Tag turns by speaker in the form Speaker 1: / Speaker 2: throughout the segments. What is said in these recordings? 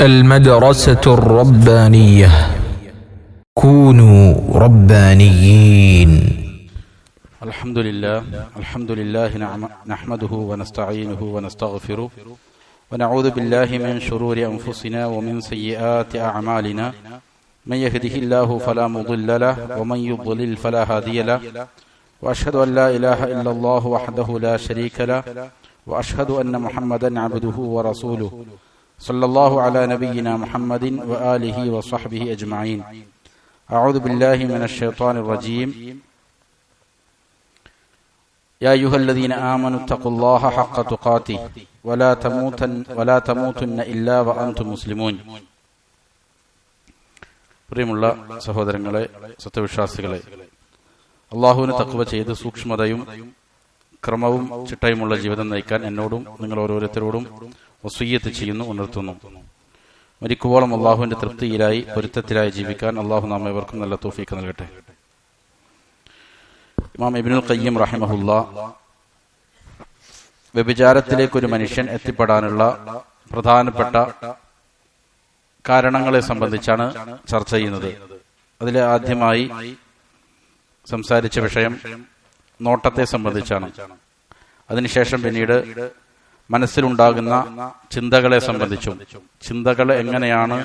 Speaker 1: المدرسة الربانية كونوا ربانيين.
Speaker 2: الحمد لله نحمده ونستعينه ونستغفره ونعوذ بالله من شرور أنفسنا ومن سيئات أعمالنا. من يهده الله فلا مضل له ومن يضلل فلا هادي له، وأشهد أن لا إله إلا الله وحده لا شريك له، وأشهد أن محمدا عبده ورسوله صلى الله على نبينا محمد وآله وصحبه أجمعين. أعوذ بالله من الشيطان الرجيم. يا أيها الذين آمنوا اتقوا الله حق تقاته ولا تموتن إلا وأنتم مسلمون. പ്രിയമുള്ള സഹോദരങ്ങളെ, സത്യവിശ്വാസികളെ, അള്ളാഹുവിന് തഖ്വ ചെയ്ത് സൂക്ഷ്മതയും ക്രമവും ചിട്ടയുമുള്ള ജീവിതം നയിക്കാൻ എന്നോടും നിങ്ങൾ ഓരോരുത്തരോടും വസിയ്യത്ത് ചെയ്യുന്നു, ഉണർത്തുന്നു. മരിക്കുവോളം അള്ളാഹുവിന്റെ തൃപ്തിയിലായി പൊരുത്തത്തിലായി ജീവിക്കാൻ അള്ളാഹു നാം ഏവർക്കും നല്ല തൗഫീഖ് നൽകട്ടെ. ഇമാം ഇബ്നുൽ ഖയ്യിം റഹിമഹുല്ലാ വ്യഭിചാരത്തിലേക്ക് ഒരു മനുഷ്യൻ എത്തിപ്പെടാനുള്ള പ്രധാനപ്പെട്ട കാരണങ്ങളെ സംബന്ധിച്ചാണ് ചർച്ച ചെയ്യുന്നത്. അതിൽ ആദ്യമായി സംസാരിച്ച വിഷയം നോട്ടത്തെ സംബന്ധിച്ചാണ്. അതിനുശേഷം പിന്നീട് മനസ്സിലുണ്ടാകുന്ന ചിന്തകളെ സംബന്ധിച്ചും, ചിന്തകൾ എങ്ങനെയാണ്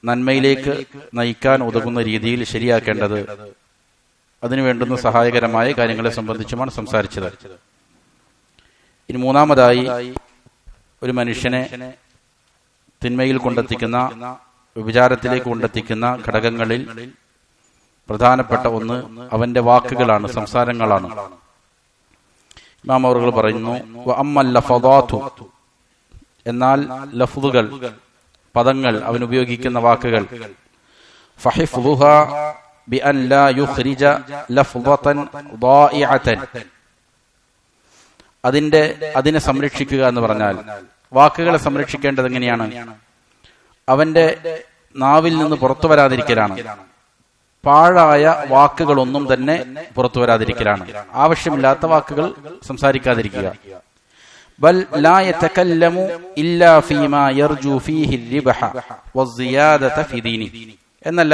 Speaker 2: നന്മയിലേക്ക് നയിക്കാൻ ഉതകുന്ന രീതിയിൽ ശരിയാക്കേണ്ടത്, അതിനു വേണ്ടുന്ന സഹായകരമായ കാര്യങ്ങളെ സംബന്ധിച്ചുമാണ് സംസാരിച്ചത്. ഇനി മൂന്നാമതായി ഒരു മനുഷ്യനെ തിന്മയിൽ കൊണ്ടെത്തിക്കുന്ന, വ്യഭിചാരത്തിലേക്ക് കൊണ്ടെത്തിക്കുന്ന ഘടകങ്ങളിൽ പ്രധാനപ്പെട്ട ഒന്ന് അവന്റെ വാക്കുകളാണ്, സംസാരങ്ങളാണ്. ഇമാം അവറുകൾ പറയുന്നു, വഅമ്മൽ ലഫദാതു, എന്നാൽ ലഫ്ദുകൾ, പദങ്ങൾ, അവൻ ഉപയോഗിക്കുന്ന വാക്കുകൾ, ഫഹിഫ്ദുഹാ ബിഅൻ ലാ യുഖ്രിജ ലഫ്ദതൻ ളായിഅതൻ, അതിനെ സംരക്ഷിക്കുക എന്ന് പറഞ്ഞാൽ വാക്കുകളെ സംരക്ഷിക്കേണ്ടത് എങ്ങനെയാണ്? അവന്റെ നാവിൽ നിന്ന് പുറത്തു വരാതിരിക്കലാണ്. പാഴായ വാക്കുകളൊന്നും തന്നെ പുറത്തു വരാതിരിക്കലാണ്. ആവശ്യമില്ലാത്ത വാക്കുകൾ സംസാരിക്കാതിരിക്കുക. ബൽ ലാ യതകല്ലമു ഇല്ലാ ഫീമാ യർജു ഫീഹി الربح والزيادة في دينه, എന്നല്ല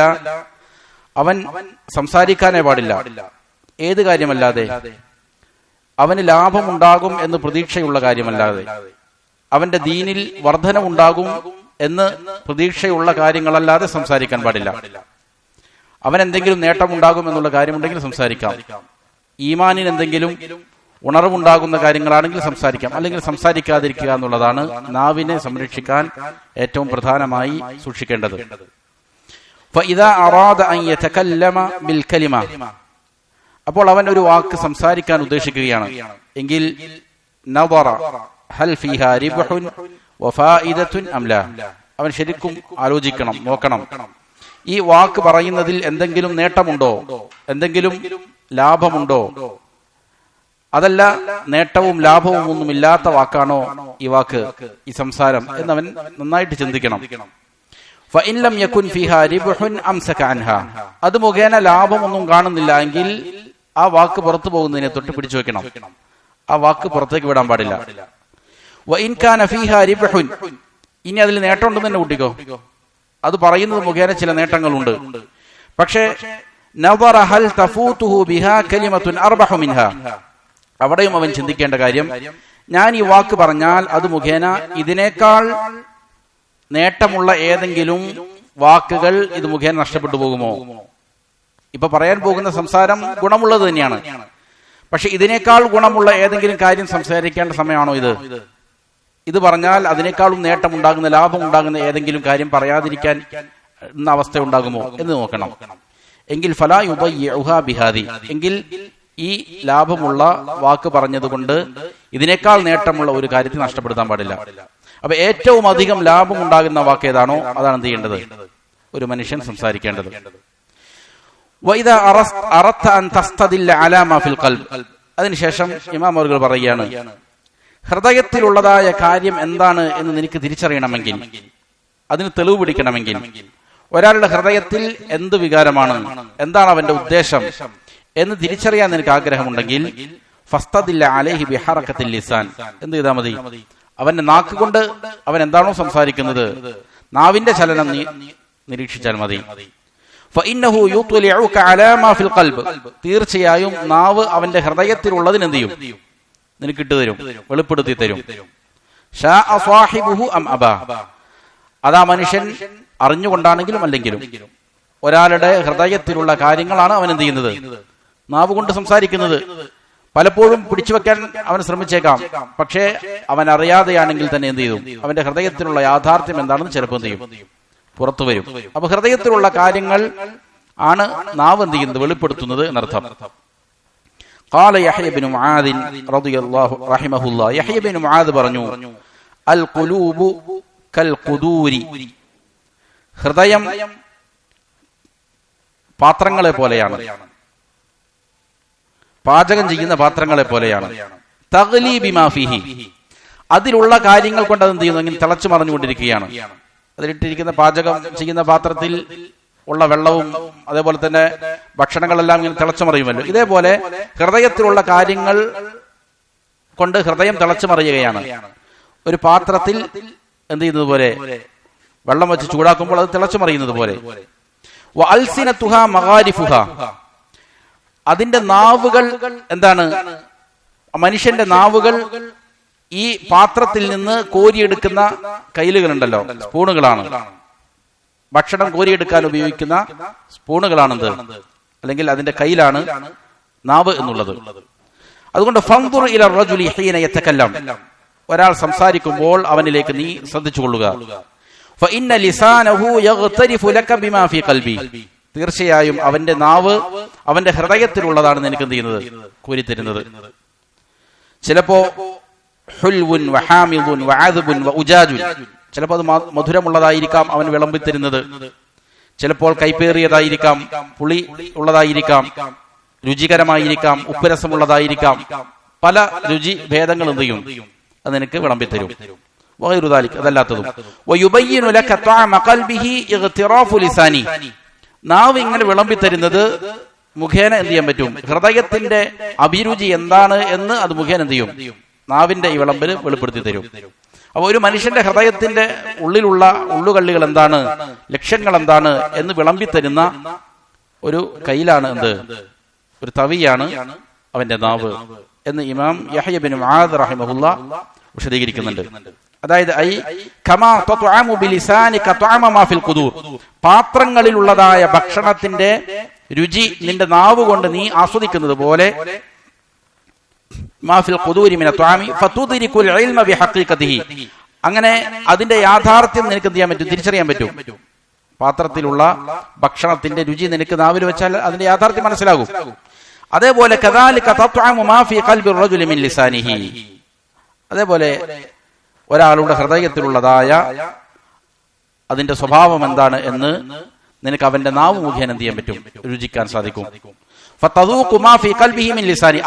Speaker 2: അവൻ സംസാരിക്കാനേ പാടില്ല ഏത് കാര്യമല്ലാതെ, അവന് ലാഭമുണ്ടാകും എന്ന് പ്രതീക്ഷയുള്ള കാര്യമല്ലാതെ, അവന്റെ ദീനിൽ വർധനമുണ്ടാകും എന്ന് പ്രതീക്ഷയുള്ള കാര്യങ്ങളല്ലാതെ സംസാരിക്കാൻ പാടില്ല. അവൻ എന്തെങ്കിലും നേട്ടമുണ്ടാകും എന്നുള്ള കാര്യമുണ്ടെങ്കിൽ സംസാരിക്കാം. ഈമാനിന് എന്തെങ്കിലും ഉണർവുണ്ടാകുന്ന കാര്യങ്ങളാണെങ്കിൽ സംസാരിക്കാം, അല്ലെങ്കിൽ സംസാരിക്കാതിരിക്കുക എന്നുള്ളതാണ് നാവിനെ സംരക്ഷിക്കാൻ ഏറ്റവും പ്രധാനമായി സൂക്ഷിക്കേണ്ടത്. ഫഇദാ അറാദ അൻ യതകല്ലമ ബിൽ കലിമ, അപ്പോൾ അവൻ ഒരു വാക്ക് സംസാരിക്കാൻ ഉദ്ദേശിക്കുകയാണ് എങ്കിൽ നദറ ഹൽ ഫീഹാ റിബ്ഹുൻ വഫായിദത്തുൻ അം ലാ, അവൻ ശരിക്കും ആലോചിക്കണം, നോക്കണം, ഈ വാക്ക് പറയുന്നതിൽ എന്തെങ്കിലും നേട്ടമുണ്ടോ, എന്തെങ്കിലും ലാഭമുണ്ടോ, അതല്ല നേട്ടവും ലാഭവും ഒന്നുമില്ലാത്ത വാക്കാണോ ഈ വാക്ക്, ഈ സംസാരം എന്നവൻ നന്നായിട്ട് ചിന്തിക്കണം. ഫഇൻ ലം യകുൻ ഫീഹാ റിബ്ഹുൻ അംസക അൻഹാ, അത് മുഖേന ലാഭമൊന്നും കാണുന്നില്ല എങ്കിൽ ആ വാക്ക് പുറത്തു പോകുന്നതിനെ തൊട്ട് പിടിച്ചു വെക്കണം. ആ വാക്ക് പുറത്തേക്ക് വിടാൻ പാടില്ല. വഇൻ കാന ഫീഹാ റിബ്ഹുൻ, ഇനി അതിൽ നേട്ടമുണ്ടെന്ന് തന്നെ കൂട്ടിക്കോ, അത് പറയുന്നത് മുഖേന ചില നേട്ടങ്ങളുണ്ട്, പക്ഷേ നദറ ഹൽ തഫൂതുഹു ബിഹാ കലിമത്തുൻ അർബഹു മിൻഹാ, അവിടെയും അവൻ ചിന്തിക്കേണ്ട കാര്യം, ഞാൻ ഈ വാക്ക് പറഞ്ഞാൽ അത് മുഖേന ഇതിനേക്കാൾ നേട്ടമുള്ള ഏതെങ്കിലും വാക്കുകൾ ഇത് മുഖേന നഷ്ടപ്പെട്ടു പോകുമോ? ഇപ്പൊ പറയാൻ പോകുന്ന സംസാരം ഗുണമുള്ളത് തന്നെയാണ്, പക്ഷെ ഇതിനേക്കാൾ ഗുണമുള്ള ഏതെങ്കിലും കാര്യം സംസാരിക്കേണ്ട സമയമാണോ ഇത്? ഇത് പറഞ്ഞാൽ അതിനേക്കാളും നേട്ടമുണ്ടാകുന്ന, ലാഭമുണ്ടാകുന്ന ഏതെങ്കിലും കാര്യം പറയാതിരിക്കാൻ എന്ന അവസ്ഥ ഉണ്ടാകുമോ എന്ന് നോക്കണം. എങ്കിൽ ഫലാ യുദയ്യിഉഹാ ബിഹാദി, എങ്കിൽ ഈ ലാഭമുള്ള വാക്ക് പറഞ്ഞതുകൊണ്ട് ഇതിനേക്കാൾ നേട്ടമുള്ള ഒരു കാര്യത്തെ നഷ്ടപ്പെടുത്താൻ പാടില്ല. അപ്പൊ ഏറ്റവും അധികം ലാഭമുണ്ടാകുന്ന വാക്ക് ഏതാണോ അതാണ് എന്ത് ചെയ്യേണ്ടത്, ഒരു മനുഷ്യൻ സംസാരിക്കേണ്ടത്. വഇദാ അറദ്ത അൻ തസ്തദില്ല അലാ മാ ഫിൽ ഖൽബ്, അതിനുശേഷം ഇമാം അവറുകൾ പറയുകയാണ്, ഹൃദയത്തിലുള്ളതായ കാര്യം എന്താണ് എന്ന് നിനക്ക് തിരിച്ചറിയണമെങ്കിൽ, അതിന് തെളിവ് പിടിക്കണമെങ്കിൽ, ഒരാളുടെ ഹൃദയത്തിൽ എന്ത് വികാരമാണ്, എന്താണ് അവന്റെ ഉദ്ദേശം എന്ന് തിരിച്ചറിയാൻ നിനക്ക് ആഗ്രഹമുണ്ടെങ്കിൽ ഫസ്തദില്ല അലൈഹി ബിഹറകത്തിൽ ലിസാൻ, എന്ത് ചെയ്താൽ മതി, അവന്റെ നാക്കുകൊണ്ട് അവൻ എന്താണോ സംസാരിക്കുന്നത്, നാവിന്റെ ചലനം നിരീക്ഷിച്ചാൽ മതി. തീർച്ചയായും നാവ് അവന്റെ ഹൃദയത്തിലുള്ളതിന് എന്ത് ചെയ്യും? നിനക്ക് ഇട്ടുതരും, വെളിപ്പെടുത്തി തരും. അതാ മനുഷ്യൻ അറിഞ്ഞുകൊണ്ടാണെങ്കിലും അല്ലെങ്കിലും ഒരാളുടെ ഹൃദയത്തിലുള്ള കാര്യങ്ങളാണ് അവൻ എന്ത് ചെയ്യുന്നത്? നാവ് കൊണ്ട് സംസാരിക്കുന്നത്. പലപ്പോഴും പിടിച്ചു വെക്കാൻ അവൻ ശ്രമിച്ചേക്കാം, പക്ഷേ അവൻ അറിയാതെയാണെങ്കിൽ തന്നെ എന്ത് ചെയ്തു? അവന്റെ ഹൃദയത്തിലുള്ള യാഥാർത്ഥ്യം എന്താണെന്ന് ചിലപ്പോൾ എന്ത് ചെയ്യും? പുറത്തു വരും. അപ്പൊ ഹൃദയത്തിലുള്ള കാര്യങ്ങൾ ആണ് നാവ് എന്ത് ചെയ്യുന്നത്? വെളിപ്പെടുത്തുന്നത് എന്നർത്ഥം. قال يحيى بن معاذ رضي الله رحمه الله, يحيى بن معاذ പറഞ്ഞു, അൽ ഖുലൂബു കൽ ഖുദൂരി, ഹൃദയം പാത്രങ്ങളെ പോലെയാണ്, പാചകം ചെയ്യുന്ന പാത്രങ്ങളെ പോലെയാണ്. തഗ്ലി ബിമാ ഫീഹി, അതിലുള്ള കാര്യങ്ങൾ കൊണ്ട് അത് എന്ത് ചെയ്യുന്നു? ഇങ്ങനെ തിളച്ചു മറിഞ്ഞുകൊണ്ടിരിക്കുകയാണ്. അതിലിട്ടിരിക്കുന്ന പാചകം ചെയ്യുന്ന പാത്രത്തിൽ ഉള്ള വെള്ളവും അതേപോലെ തന്നെ ഭക്ഷണങ്ങളെല്ലാം ഇങ്ങനെ തിളച്ചു മറിയുമല്ലോ. ഇതേപോലെ ഹൃദയത്തിലുള്ള കാര്യങ്ങൾ കൊണ്ട് ഹൃദയം തിളച്ചു മറിയുകയാണ്. ഒരു പാത്രത്തിൽ എന്ത് ചെയ്യുന്നത് പോലെ വെള്ളം വെച്ച് ചൂടാക്കുമ്പോൾ അത് തിളച്ചു മറിയുന്നത് പോലെ. വഅൽസിനതുഹാ മഗാരിഫുഹാ, അതിന്റെ നാവുകൾ എന്താണ്? മനുഷ്യന്റെ നാവുകൾ ഈ പാത്രത്തിൽ നിന്ന് കോരിയെടുക്കുന്ന കൈലുകളുണ്ടല്ലോ, സ്പൂണുകളാണ്. ഭക്ഷണം കോരിയെടുക്കാൻ ഉപയോഗിക്കുന്ന സ്പൂണുകളാണെന്ത്, അല്ലെങ്കിൽ അതിന്റെ കയ്യിലാണ് നാവ് എന്നുള്ളത്. അതുകൊണ്ട് ഫൻദുർ ഇല റജുലി ഹീന യതകല്ലം, ഒരാൾ സംസാരിക്കുമ്പോൾ അവനിലേക്ക് നീ ശ്രദ്ധിച്ചുകൊള്ളുക. ഫഇന്ന ലിസാനഹു യഗ്തരിഫു ലക ബിമാ ഫീ ഖൽബി, തീർച്ചയായും അവന്റെ നാവ് അവന്റെ ഹൃദയത്തിലുള്ളതാണ് നിനക്ക് എന്ത് ചെയ്യുന്നത്? കോരിത്തരുന്നത്. ചിലപ്പോ ഹുൽവുൻ വഹാമിദുൻ വഅദ്ബുൻ വഉജാജുൻ, ചിലപ്പോൾ അത് മധുരമുള്ളതായിരിക്കാം അവൻ വിളമ്പിത്തരുന്നത്, ചിലപ്പോൾ കൈപ്പേറിയതായിരിക്കാം, പുളി ഉള്ളതായിരിക്കാം, രുചികരമായിരിക്കാം, ഉപ്പുരസമുള്ളതായിരിക്കാം, പല രുചി ഭേദങ്ങൾ എന്ത് ചെയ്യും? അത് നിനക്ക് വിളമ്പിത്തരും. അതല്ലാത്തതും നാവ് ഇങ്ങനെ വിളമ്പിത്തരുന്നത് മുഖേന എന്ത് ചെയ്യാൻ പറ്റും? ഹൃദയത്തിന്റെ അഭിരുചി എന്താണ് എന്ന് അത് മുഖേന എന്ത് ചെയ്യും? നാവിന്റെ ഈ വിളമ്പിന് വെളിപ്പെടുത്തി തരും. അപ്പൊ ഒരു മനുഷ്യന്റെ ഹൃദയത്തിന്റെ ഉള്ളിലുള്ള ഉള്ളുകള്ളികൾ എന്താണ്, ലക്ഷ്യങ്ങൾ എന്താണ് എന്ന് വിളമ്പിത്തരുന്ന ഒരു കയ്യിലാണ് എന്ത്, ഒരു തവിയാണ് അവന്റെ നാവ് എന്ന് ഇമാം യഹ്യ ബിൻ മുആദ് റഹിമഹുല്ലാ വിശദീകരിക്കുന്നുണ്ട്. അതായത് പാത്രങ്ങളിലുള്ളതായ ഭക്ഷണത്തിന്റെ രുചി നിന്റെ നാവ് കൊണ്ട് നീ ആസ്വദിക്കുന്നത് പോലെ അങ്ങനെ അതിന്റെ യാഥാർത്ഥ്യം നിനക്ക് എന്ത് ചെയ്യാൻ പറ്റും? തിരിച്ചറിയാൻ പറ്റും. പാത്രത്തിലുള്ള ഭക്ഷണത്തിന്റെ രുചി നിനക്ക് നാവിൽ വെച്ചാൽ അതിന്റെ യാഥാർത്ഥ്യം മനസ്സിലാകും. അതേപോലെ അതേപോലെ ഒരാളുടെ ഹൃദയത്തിലുള്ളതായ അതിന്റെ സ്വഭാവം എന്താണ് എന്ന് നിനക്ക് അവന്റെ നാവ് മുഖേന എന്ത് ചെയ്യാൻ പറ്റും? രുചിക്കാൻ സാധിക്കും.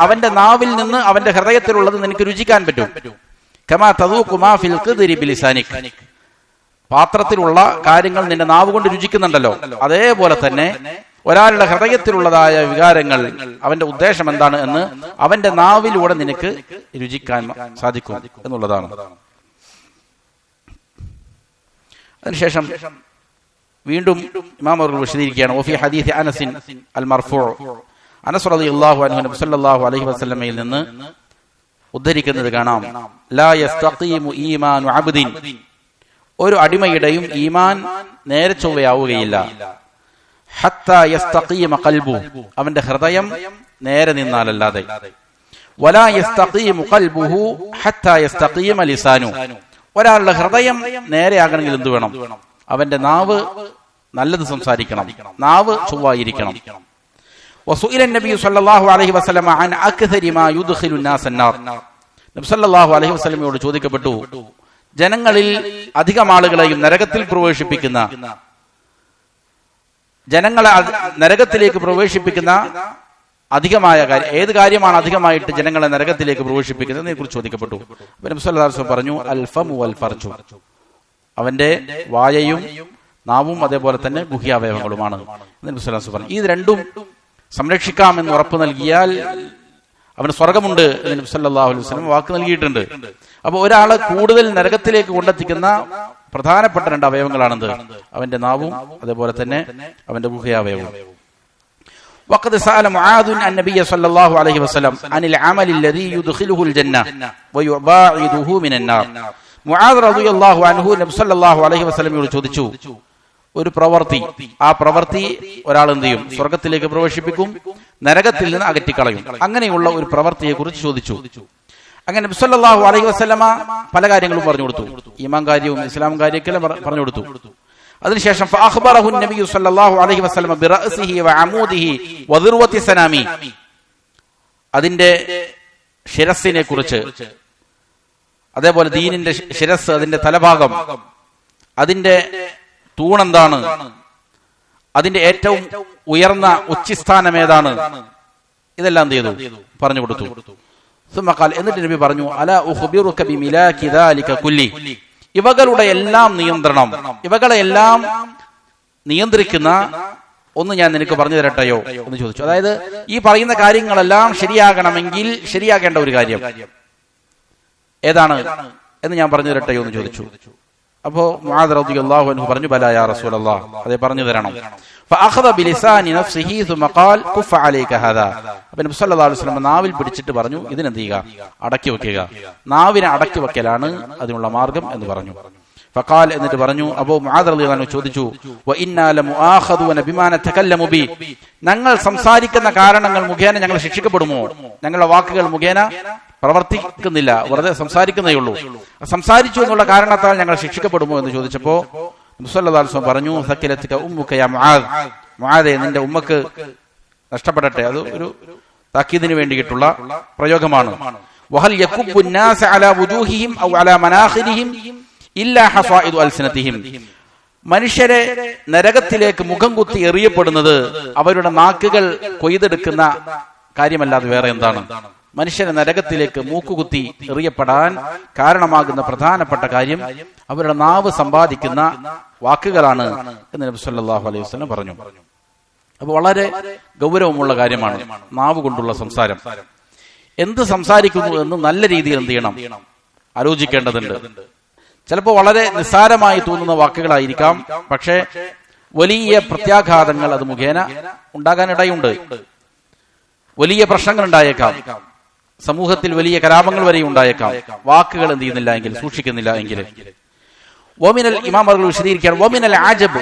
Speaker 2: അവന്റെ നാവിൽ നിന്ന് അവന്റെ ഹൃദയത്തിലുള്ളത് നിനക്ക് രുചിക്കാൻ പറ്റും. പാത്രത്തിലുള്ള കാര്യങ്ങൾ നിന്റെ നാവ് കൊണ്ട് രുചിക്കുന്നുണ്ടല്ലോ, അതേപോലെ തന്നെ ഒരാളുടെ ഹൃദയത്തിലുള്ളതായ വികാരങ്ങൾ, അവന്റെ ഉദ്ദേശം എന്താണ് എന്ന് അവന്റെ നാവിലൂടെ നിനക്ക് രുചിക്കാൻ സാധിക്കും എന്നുള്ളതാണ്. അതിനുശേഷം വീണ്ടും ഇമാം അവർ വിശദീകരിക്കുകയാണ്. വഫി ഹദീസ് അനസ് അൽ മർഫൂ, അനസ് റളിയല്ലാഹു അൻഹു നബി സല്ലല്ലാഹു അലൈഹി വസല്ലമയിൽ നിന്ന് ഉദ്ധരിക്കുന്നത് കാണാം. ലാ യസ്തഖീമു ഈമാനു അബ്ദിൻ, ഒരു അടിമയുടെയും ഈമാൻ നേരെ ചൊവ്വയാവുകയില്ല. ഹത്താ യസ്തഖീമ ഖൽബു, അവന്റെ ഹൃദയം നേരെ നിന്നാലല്ലാതെ. വലാ യസ്തഖീമു ഖൽബുഹു ഹത്താ യസ്തഖീമ ലിസാനു, ഒരാളുടെ ഹൃദയം നേരെയാകണമെങ്കിൽ എന്ത് വേണം? അവന്റെ നാവ് നല്ലത് സംസാരിക്കണം, നാവ് ചൊവ്വായിരിക്കണം. വസുഇല നബി സല്ലല്ലാഹു അലൈഹി വസല്ലമ അൻ അക്സരി മാ യുദ്ഖിലു الناس النار, നബി സല്ലല്ലാഹു അലൈഹി വസല്ലമയോട് ചോദിക്കപ്പെട്ടു, ജനങ്ങളിൽ അധികം ആളുകളെയും നരകത്തിൽ പ്രവേശിപ്പിക്കുന്ന, ജനങ്ങളെ നരകത്തിലേക്ക് പ്രവേശിപ്പിക്കുന്ന അധികമായ കാര്യം, ഏത് കാര്യമാണ് അധികമായിട്ട് ജനങ്ങളെ നരകത്തിലേക്ക് പ്രവേശിപ്പിക്കുന്നതിനെ കുറിച്ച് ചോദിക്കപ്പെട്ടു. നബി സല്ലല്ലാഹു അലൈഹി വസല്ലം പറഞ്ഞു, അൽ ഫമു വൽ ഫർജു, അവന്റെ വായയും നാവും അതേപോലെ തന്നെ ഗുഹ്യാവയവങ്ങളുമാണ്. നബി സല്ലല്ലാഹു അലൈഹി വസല്ലം പറഞ്ഞു, ഇത് രണ്ടും സംരക്ഷിക്കാമെന്ന് ഉറപ്പ് നൽകിയാൽ അവന് സ്വർഗമുണ്ട് എന്ന് നബി സല്ലല്ലാഹു അലൈഹി വസല്ലം വാക്ക് നൽകിയിട്ടുണ്ട്. അപ്പൊ ഒരാളെ കൂടുതൽ നരകത്തിലേക്ക് കൊണ്ടെത്തിക്കുന്ന പ്രധാനപ്പെട്ട 2 അവയവങ്ങളാണെന്ത്? അവന്റെ നാവും അതേപോലെ തന്നെ അവന്റെ ഗുഹ്യാവയവവും. وقد سأل معاذ النبي صلى الله عليه وسلم عن العمل الذي يدخله الجنة ويباعده من النار. മുആദ് റളിയല്ലാഹു അൻഹു നബി സല്ലല്ലാഹു അലൈഹി വസല്ലമയോട് ചോദിച്ചു, ഒരു പ്രവൃത്തി, ആ പ്രവൃത്തി ഒരാൾ എന്ത് ചെയ്യും? സ്വർഗത്തിലേക്ക് പ്രവേശിപ്പിക്കും, നരകത്തിൽ നിന്ന് അകറ്റിക്കളയും. അങ്ങനെയുള്ള ഒരു പ്രവൃത്തിയെ കുറിച്ച് ചോദിച്ചു. അങ്ങനെ നബി സല്ലല്ലാഹു അലൈഹി വസല്ലമ പല കാര്യങ്ങളും പറഞ്ഞു കൊടുത്തു. ഈമാൻ കാര്യവും ഇസ്ലാം കാര്യമൊക്കെ പറഞ്ഞു കൊടുത്തു. അതിനുശേഷം ഫഅഖ്ബറഹു നബിയു സല്ലല്ലാഹു അലൈഹി വസല്ലമ ബിറഅസിഹി വഅമൂദിഹി വദിർവതി സനാമി, അതിന്റെ ശിരസിനെ കുറിച്ച്, അതേപോലെ ദീനിന്റെ ശിരസ്, അതിന്റെ തലഭാഗം, അതിന്റെ തൂണെന്താണ്, അതിന്റെ ഏറ്റവും ഉയർന്ന ഉച്ചിസ്ഥാനം ഏതാണ്, ഇതെല്ലാം എന്ത് ചെയ്തു? പറഞ്ഞു കൊടുത്തു. എന്നിട്ട് നബി പറഞ്ഞു, അലാ ഉഖ്ബിറുക ബിമിലാകി ദാലിക കുല്ലി, ഇവകളുടെ എല്ലാം നിയന്ത്രണം, ഇവകളെ എല്ലാം നിയന്ത്രിക്കുന്ന ഒന്ന് ഞാൻ നിനക്ക് പറഞ്ഞു തരട്ടെയോ എന്ന് ചോദിച്ചു. അതായത് ഈ പറയുന്ന കാര്യങ്ങളെല്ലാം ശരിയാകണമെങ്കിൽ ശരിയാകേണ്ട ഒരു കാര്യം ഏതാണ് എന്ന് ഞാൻ പറഞ്ഞു തരട്ടെയോ എന്ന് ചോദിച്ചു. അപ്പോ മുആദ് റളിയല്ലാഹു അൻഹു പറഞ്ഞു, ബലാ യാ റസൂലല്ലാഹ്, അതെ പറഞ്ഞു തരണം. ഫഅഖദ ബിലിസാനി നഫ്സിഹി സുമ്മ ഖാൽ കുഫ അലൈക ഹാദാ. അപ്പോൾ നബി സല്ലല്ലാഹു അലൈഹി വസല്ലം നാവിൽ പിടിച്ചിട്ട് പറഞ്ഞു, ഇതിനെന്ത് ചെയ്യുക? അടക്കി വെക്കുക. നാവിനെ അടക്കി വെക്കലാണ് അതിനുള്ള മാർഗം എന്ന് പറഞ്ഞു. ഫഖാൽ, എന്നിട്ട് പറഞ്ഞു, അബൂ മുആദ് റളിയല്ലാഹു അൻഹു ചോദിച്ചു, വ ഇന്നാ ലമുആഖദൂന ബിമാ നതകല്ലമു ബി, ഞങ്ങൾ സംസാരിക്കുന്ന കാരണങ്ങൾ മുഖേന ഞങ്ങൾ ശിക്ഷിക്കപ്പെടുമോ? ഞങ്ങളുടെ വാക്കുകൾ മുഖേന പ്രവർത്തിക്കുന്നില്ല, വെറുതെ സംസാരിക്കുന്നേ ഉള്ളൂ, സംസാരിച്ചു എന്നുള്ള കാരണത്താൽ ഞങ്ങൾ ശിക്ഷിക്കപ്പെടുമോ എന്ന് ചോദിച്ചപ്പോ നബി സല്ലല്ലാഹു അലൈഹി വസല്ലം പറഞ്ഞു, സക്കിലതുക ഉമ്മുക യാ മുആദ്, മുആദേ നിന്റെ ഉമ്മക്ക് നഷ്ടപ്പെടട്ടെ. അത് ഒരു താക്കീദിന് വേണ്ടിയിട്ടുള്ള പ്രയോഗമാണ്. വഹൽ യകുബ്ബു الناس على وجوههم او على مناخرهم ഇല്ലാ ഹസായിദു അൽസിനതിഹിം, മനുഷ്യരെ നരകത്തിലേക്ക് മുഖം കുത്തി എറിയപ്പെടുന്നത് അവരുടെ നാക്കുകൾ കൊയ്തെടുക്കുന്ന കാര്യമല്ലാതെ വേറെ എന്താണ്? മനുഷ്യരെ നരകത്തിലേക്ക് മൂക്കുകുത്തി എറിയപ്പെടാൻ കാരണമാകുന്ന പ്രധാനപ്പെട്ട കാര്യം അവരുടെ നാവ് സമ്പാദിക്കുന്ന വാക്കുകളാണ് എന്ന് നബി സല്ലല്ലാഹു അലൈഹി വസല്ലം പറഞ്ഞു. അപ്പോൾ വളരെ ഗൗരവമുള്ള കാര്യമാണ് നാവ് കൊണ്ടുള്ള സംസാരം. എന്ത് സംസാരിക്കുന്നു എന്ന് നല്ല രീതിയിൽ എന്ത് ചെയ്യണം? ആലോചിക്കേണ്ടതുണ്ട്. ചിലപ്പോൾ വളരെ നിസ്സാരമായി തോന്നുന്ന വാക്കുകളായിരിക്കാം, പക്ഷേ വലിയ പ്രത്യാഘാതങ്ങൾ അത് മുഖേന ഉണ്ടാകാനിടയുണ്ട്. വലിയ പ്രശ്നങ്ങൾ ഉണ്ടായേക്കാം, സമൂഹത്തിൽ വലിയ കലാപങ്ങൾ വരെ ഉണ്ടായേക്കാം, വാക്കുകൾ എന്ത് ചെയ്യുന്നില്ല എങ്കിൽ, സൂക്ഷിക്കുന്നില്ല എങ്കിൽ. വമിനൽ ഇമാം അവർ വിശദീകരിക്കുകയാണ്, വമിനൽ അജബ്,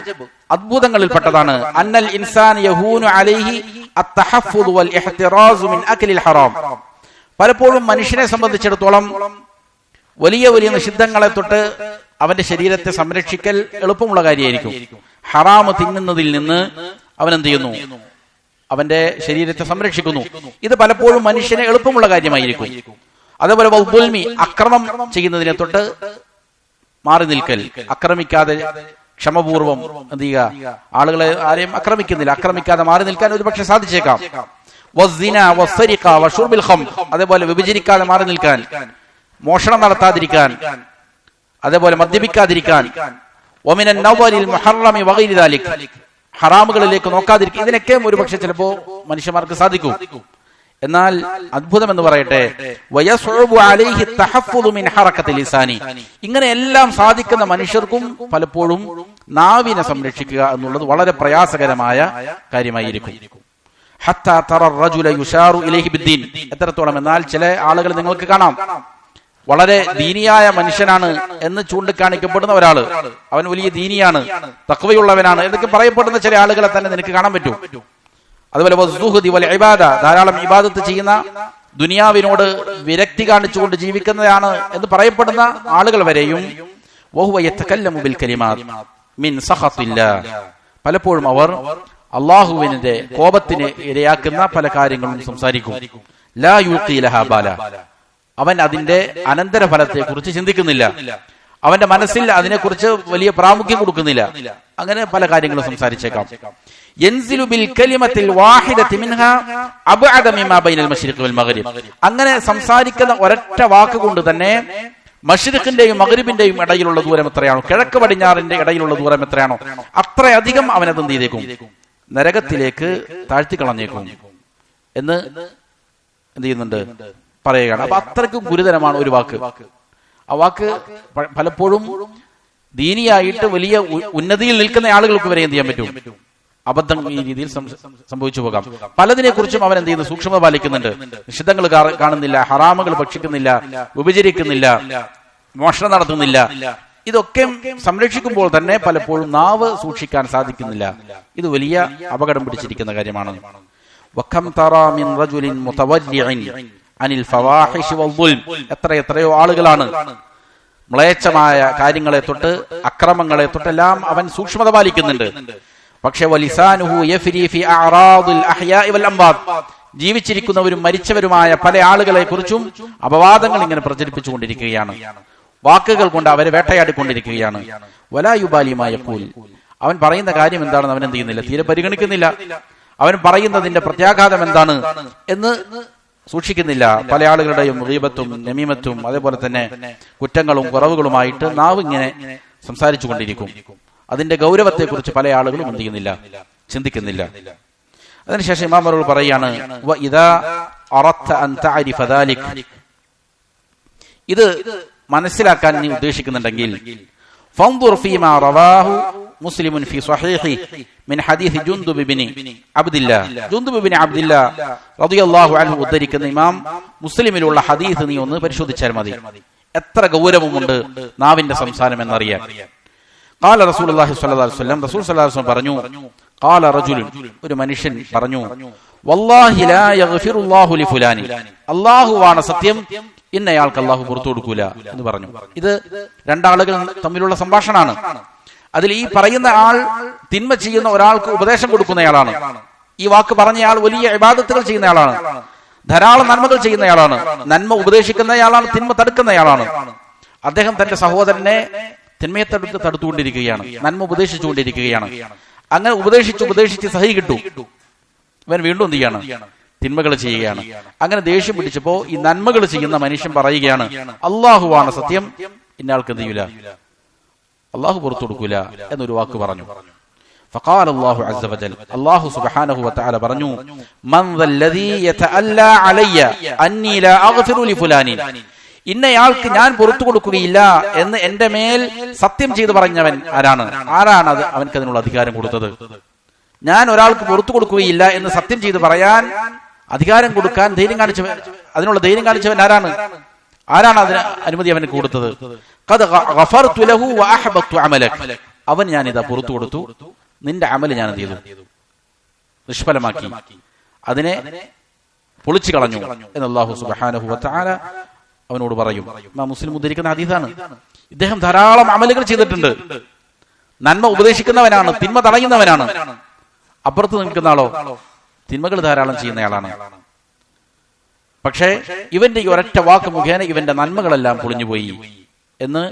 Speaker 2: അത്ഭുതങ്ങളിൽപ്പെട്ടതാണ്, അന്നൽ ഇൻസാൻ യഹൂനു അലൈഹി അത്തഹഫ്ഫുദ് വൽ ഇഹ്തിറാസ് മിൻ അക്ലിൽ ഹറാം. പലപ്പോഴും മനുഷ്യനെ സംബന്ധിച്ചിടത്തോളം വലിയ വലിയ നിഷിദ്ധങ്ങളെ തൊട്ട് അവന്റെ ശരീരത്തെ സംരക്ഷിക്കൽ എളുപ്പമുള്ള കാര്യമായിരിക്കും. ഹറാമ് തിന്നുന്നതിൽ നിന്ന് അവൻ എന്ത് ചെയ്യുന്നു? അവന്റെ ശരീരത്തെ സംരക്ഷിക്കുന്നു. ഇത് പലപ്പോഴും മനുഷ്യന് എളുപ്പമുള്ള കാര്യമായിരിക്കും. അതേപോലെ വൽദുൽമി, അക്രമം ചെയ്യുന്നതിനെ തൊട്ട് മാറി നിൽക്കൽ, അക്രമിക്കാതെ ക്ഷമപൂർവം എന്ത് ചെയ്യുക? ആളുകളെ ആരെയും ആക്രമിക്കുന്നില്ല, ആക്രമിക്കാതെ മാറി നിൽക്കാൻ ഒരു പക്ഷെ സാധിച്ചേക്കാം. വസ്സിന വസ്സരിഖ വശുർബിൽ ഖംർ, അതേപോലെ വിഭജിക്കാതെ മാറി നിൽക്കാൻ, മോഷണം നടത്താതിരിക്കാൻ, അതേപോലെ മദ്യപിക്കാതിരിക്കാൻ, വമിനൻ നവലിൽ മുഹറമി വഗൈരി ദാലിക്, ഹറാമുകളിലേക്ക് നോക്കാതിരിക്കുക, ഇതിനൊക്കെ ഒരുപക്ഷെ ചിലപ്പോ മനുഷ്യന്മാർക്ക് സാധിക്കും. എന്നാൽ അത്ഭുതം എന്ന് പറയട്ടെ, വയസ്ഉബു അലൈഹി തഹഫ്ഫുദു മിൻ ഹറകത്തിൽ ലിസാനി, ഇങ്ങനെയെല്ലാം സാധിക്കുന്ന മനുഷ്യർക്കും പലപ്പോഴും നാവിനെ സംരക്ഷിക്കുക എന്നുള്ളത് വളരെ പ്രയാസകരമായ കാര്യമായിരിക്കും. ഹത്താ തറ റജുല യുശാറു ഇലൈഹി ബിദ്ദീൻ, എത്രത്തോളം എന്നാൽ ചില ആളുകൾ നിങ്ങൾക്ക് കാണാം, വളരെ ദീനിയായ മനുഷ്യനാണ് എന്ന് ചൂണ്ടിക്കാണിക്കപ്പെടുന്ന ഒരാള്, അവൻ വലിയ ദീനിയാണ്, തഖ്വയുള്ളവനാണ് എന്നൊക്കെ പറയപ്പെടുന്ന ചില ആളുകളെ തന്നെ നിനക്ക് കാണാൻ പറ്റും. അതുപോലെ വസ്സുഹുദി വൽ ഇബാദ, ധാരാളം ഇബാദത്ത് ചെയ്യുന്ന, ദുനിയാവിനോട് വിരക്തി കാണിച്ചുകൊണ്ട് ജീവിക്കുന്നതാണ് എന്ന് പറയപ്പെടുന്ന ആളുകൾ വരെയും വഹുവ യതകല്ലമു ബിൽ കലിമാത് മിൻ സഖത്തില്ലാഹ്, പലപ്പോഴും അവർ അല്ലാഹുവിന്റെ കോപത്തിന് ഇരയാക്കുന്ന പല കാര്യങ്ങളും സംസാരിക്കും. ലാ യുഖി ലഹാ ബാല, അവൻ അതിന്റെ അനന്തരഫലത്തെ കുറിച്ച് ചിന്തിക്കുന്നില്ല, അവന്റെ മനസ്സിൽ അതിനെക്കുറിച്ച് വലിയ പ്രാമുഖ്യം കൊടുക്കുന്നില്ല. അങ്ങനെ പല കാര്യങ്ങളും സംസാരിച്ചേക്കാം. യൻസിലു ബിൽ കലിമത്തിൽ വാഹിദതി മിൻഹാ അബ്അദ മിമാ ബൈനൽ മശ്രിഖി വൽ മഗ്രിബ്, അങ്ങനെ സംസാരിക്കുന്ന ഒരൊറ്റ വാക്ക് കൊണ്ട് തന്നെ മശ്രിഖിന്റെയും മഗ്രിബിന്റെയും ഇടയിലുള്ള ദൂരം എത്രയാണോ, കിഴക്ക് പടിഞ്ഞാറിന്റെ ഇടയിലുള്ള ദൂരം എത്രയാണോ, അത്രയധികം അവനത് എന്ത് ചെയ്തേക്കും? നരകത്തിലേക്ക് താഴ്ത്തിക്കളഞ്ഞേക്കും എന്ന് എന്ത് ചെയ്യുന്നുണ്ട്, പറയുകയാണ്. അപ്പൊ അത്രയ്ക്കും ഗുരുതരമാണ് ഒരു വാക്ക്. ആ വാക്ക് പലപ്പോഴും ദീനിയായിട്ട് വലിയ ഉന്നതിയിൽ നിൽക്കുന്ന ആളുകൾക്ക് വരെ എന്ത് ചെയ്യാൻ പറ്റും, അബദ്ധം ഈ രീതിയിൽ സംഭവിച്ചു പോകാം. പലതിനെ കുറിച്ചും അവൻ എന്ത് ചെയ്യുന്നു, സൂക്ഷ്മത പാലിക്കുന്നുണ്ട്. നിഷിദ്ധങ്ങൾ കാണുന്നില്ല, ഹറാമുകൾ ഭക്ഷിക്കുന്നില്ല, ഉപചരിക്കുന്നില്ല, മോഷണം നടത്തുന്നില്ല. ഇതൊക്കെ സംരക്ഷിക്കുമ്പോൾ തന്നെ പലപ്പോഴും നാവ് സൂക്ഷിക്കാൻ സാധിക്കുന്നില്ല. ഇത് വലിയ അപകടം പിടിച്ചിരിക്കുന്ന കാര്യമാണ്. എത്രയോ ആളുകളാണ് മ്ലേച്ഛമായ കാര്യങ്ങളെ തൊട്ട്, അക്രമങ്ങളെ തൊട്ടെല്ലാം അവൻ സൂക്ഷ്മത പാലിക്കുന്നുണ്ട്. പക്ഷെ ജീവിച്ചിരിക്കുന്നവരും മരിച്ചവരുമായ പല ആളുകളെ കുറിച്ചും അപവാദങ്ങൾ ഇങ്ങനെ പ്രചരിപ്പിച്ചുകൊണ്ടിരിക്കുകയാണ്. വാക്കുകൾ കൊണ്ട് അവരെ വേട്ടയാടിക്കൊണ്ടിരിക്കുകയാണ്. വലായുബാലിമായ ഖൂൽ, അവൻ പറയുന്ന കാര്യം എന്താണെന്ന് അവൻ എന്ത് ചെയ്യുന്നില്ല, തീരെ പരിഗണിക്കുന്നില്ല. അവൻ പറയുന്നതിന്റെ പ്രത്യാഘാതം എന്താണ് എന്ന് സൂക്ഷിക്കുന്നില്ല. പല ആളുകളുടെയും ഗീബത്തും നമീമത്തും അതേപോലെ തന്നെ കുറ്റങ്ങളും കുറവുകളുമായിട്ട് നാവ് ഇങ്ങനെ സംസാരിച്ചു കൊണ്ടിരിക്കും. അതിന്റെ ഗൗരവത്തെക്കുറിച്ച് പല ആളുകളും എന്ത് ചെയ്യുന്നില്ല, ചിന്തിക്കുന്നില്ല. അതിനുശേഷം ഇമാം അവർ പറയാണ്, ഇത് മനസ്സിലാക്കാൻ നീ ഉദ്ദേശിക്കുന്നുണ്ടെങ്കിൽ ഫൻദുർ ഫീമാ റവാഹു മുസ്ലിമുൻ ഫീ സ്വഹീഹി മിൻ ഹദീസ് ജുൻദുബ് ഇബ്നു അബ്ദില്ലാ റളിയല്ലാഹു അൻഹു ഉദ്ധരിക്കുന്ന ഇമാം മുസ്ലിമിലുള്ള ഹദീസ് നീ ഒന്ന് പരിശോധിച്ചാൽ മതി. എത്ര ഗൗരവമുണ്ട് നാവിന്റെ സംസാരം എന്നറിയാൻ. ഖാല റസൂലുള്ളാഹി സ്വല്ലല്ലാഹു അലൈഹി വസല്ലം, റസൂൽ സ്വല്ലല്ലാഹു അലൈഹി വസല്ലം പറഞ്ഞു, ഖാല റജുലുൻ, ഒരു മനുഷ്യൻ പറഞ്ഞു, വല്ലാഹി ലാ യഗ്ഫിറുല്ലാഹു ലിഫുലാനി, അല്ലാഹുവാണ് സത്യം, ഇന്നയാൾക്ക് അല്ലാഹു പുറത്തു കൊടുക്കൂല എന്ന് പറഞ്ഞു. ഇത് രണ്ടാളുകൾ തമ്മിലുള്ള സംഭാഷണമാണ്. അതിൽ ഈ പറയുന്ന ആൾ തിന്മ ചെയ്യുന്ന ഒരാൾക്ക് ഉപദേശം കൊടുക്കുന്നയാളാണ്. ഈ വാക്ക് പറഞ്ഞയാൾ വലിയ ഇബാദത്തുകൾ ചെയ്യുന്നയാളാണ്, ധാരാളം നന്മകൾ ചെയ്യുന്നയാളാണ്, നന്മ ഉപദേശിക്കുന്നയാളാണ്, തിന്മ തടുക്കുന്നയാളാണ്. അദ്ദേഹം തന്റെ സഹോദരനെ തിന്മയെ തടുത്തുകൊണ്ടിരിക്കുകയാണ്, നന്മ ഉപദേശിച്ചുകൊണ്ടിരിക്കുകയാണ്. അങ്ങനെ ഉപദേശിച്ച് സഹി കിട്ടു, ഇവൻ വീണ്ടും എന്ത് ചെയ്യാണ്, തിന്മകൾ ചെയ്യുകയാണ്. അങ്ങനെ ദേഷ്യം പിടിച്ചപ്പോ ഈ നന്മകൾ ചെയ്യുന്ന മനുഷ്യൻ പറയുകയാണ്, അള്ളാഹുവാണ് സത്യം, ഇന്നയാൾക്ക് എന്ത് ചെയ്യൂല, അള്ളാഹു പുറത്തു കൊടുക്കൂല എന്നൊരു വാക്ക് പറഞ്ഞു. فقال الله عز وجل, അല്ലാഹു സുബ്ഹാനഹു വതആല പറഞ്ഞു, മൻ ദല്ലദീ യതഅല്ലാ അലയ്യ അന്നീ ലാ അഗ്ഫിറു ലിഫുലാനി, ഇന്നയാൾക്ക് ഞാൻ പുറത്തു കൊടുക്കുകയില്ല എന്ന് എന്റെ മേൽ സത്യം ചെയ്തു പറഞ്ഞവൻ ആരാണ് അത് അവൻക്ക് അതിനുള്ള അധികാരം കൊടുത്തത്? ഞാൻ ഒരാൾക്ക് പുറത്തു കൊടുക്കുകയില്ല എന്ന് സത്യം ചെയ്ത് പറയാൻ അധികാരം കൊടുക്കാൻ അതിനുള്ള ധൈര്യം കാണിച്ചവൻ ആരാണ് അതിന് അനുമതി അവന് കൊടുത്തത്? ഖദ് ഗഫർതു ലഹു വഅഹബത്തു അമലക, അവൻ ഞാനിതാ പുറത്തു കൊടുത്തു, നിന്റെ അമൽ ഞാൻ എന്ത് ചെയ്തു, നിഷ്ഫലമാക്കി, അതിനെ പൊളിച്ചു കളഞ്ഞു എന്ന് അല്ലാഹു സുബ്ഹാനഹു വതആല അവനോട് പറയും. മുസ്ലിം ഉദ്ധരിക്കുന്ന ഹദീസാണ്. ഇദ്ദേഹം ധാരാളം അമലുകൾ ചെയ്തിട്ടുണ്ട്, നന്മ ഉപദേശിക്കുന്നവനാണ്, തിന്മ തടയുന്നവനാണ്. അപ്പുറത്ത് നിൽക്കുന്ന ആളോ തിന്മകൾ ധാരാളം ചെയ്യുന്നയാളാണ്. പക്ഷേ ഇവന്റെ ഈ ഒരൊറ്റ വാക്ക് മുഖേന ഇവന്റെ നന്മകളെല്ലാം പൊളിഞ്ഞുപോയി എന്ന്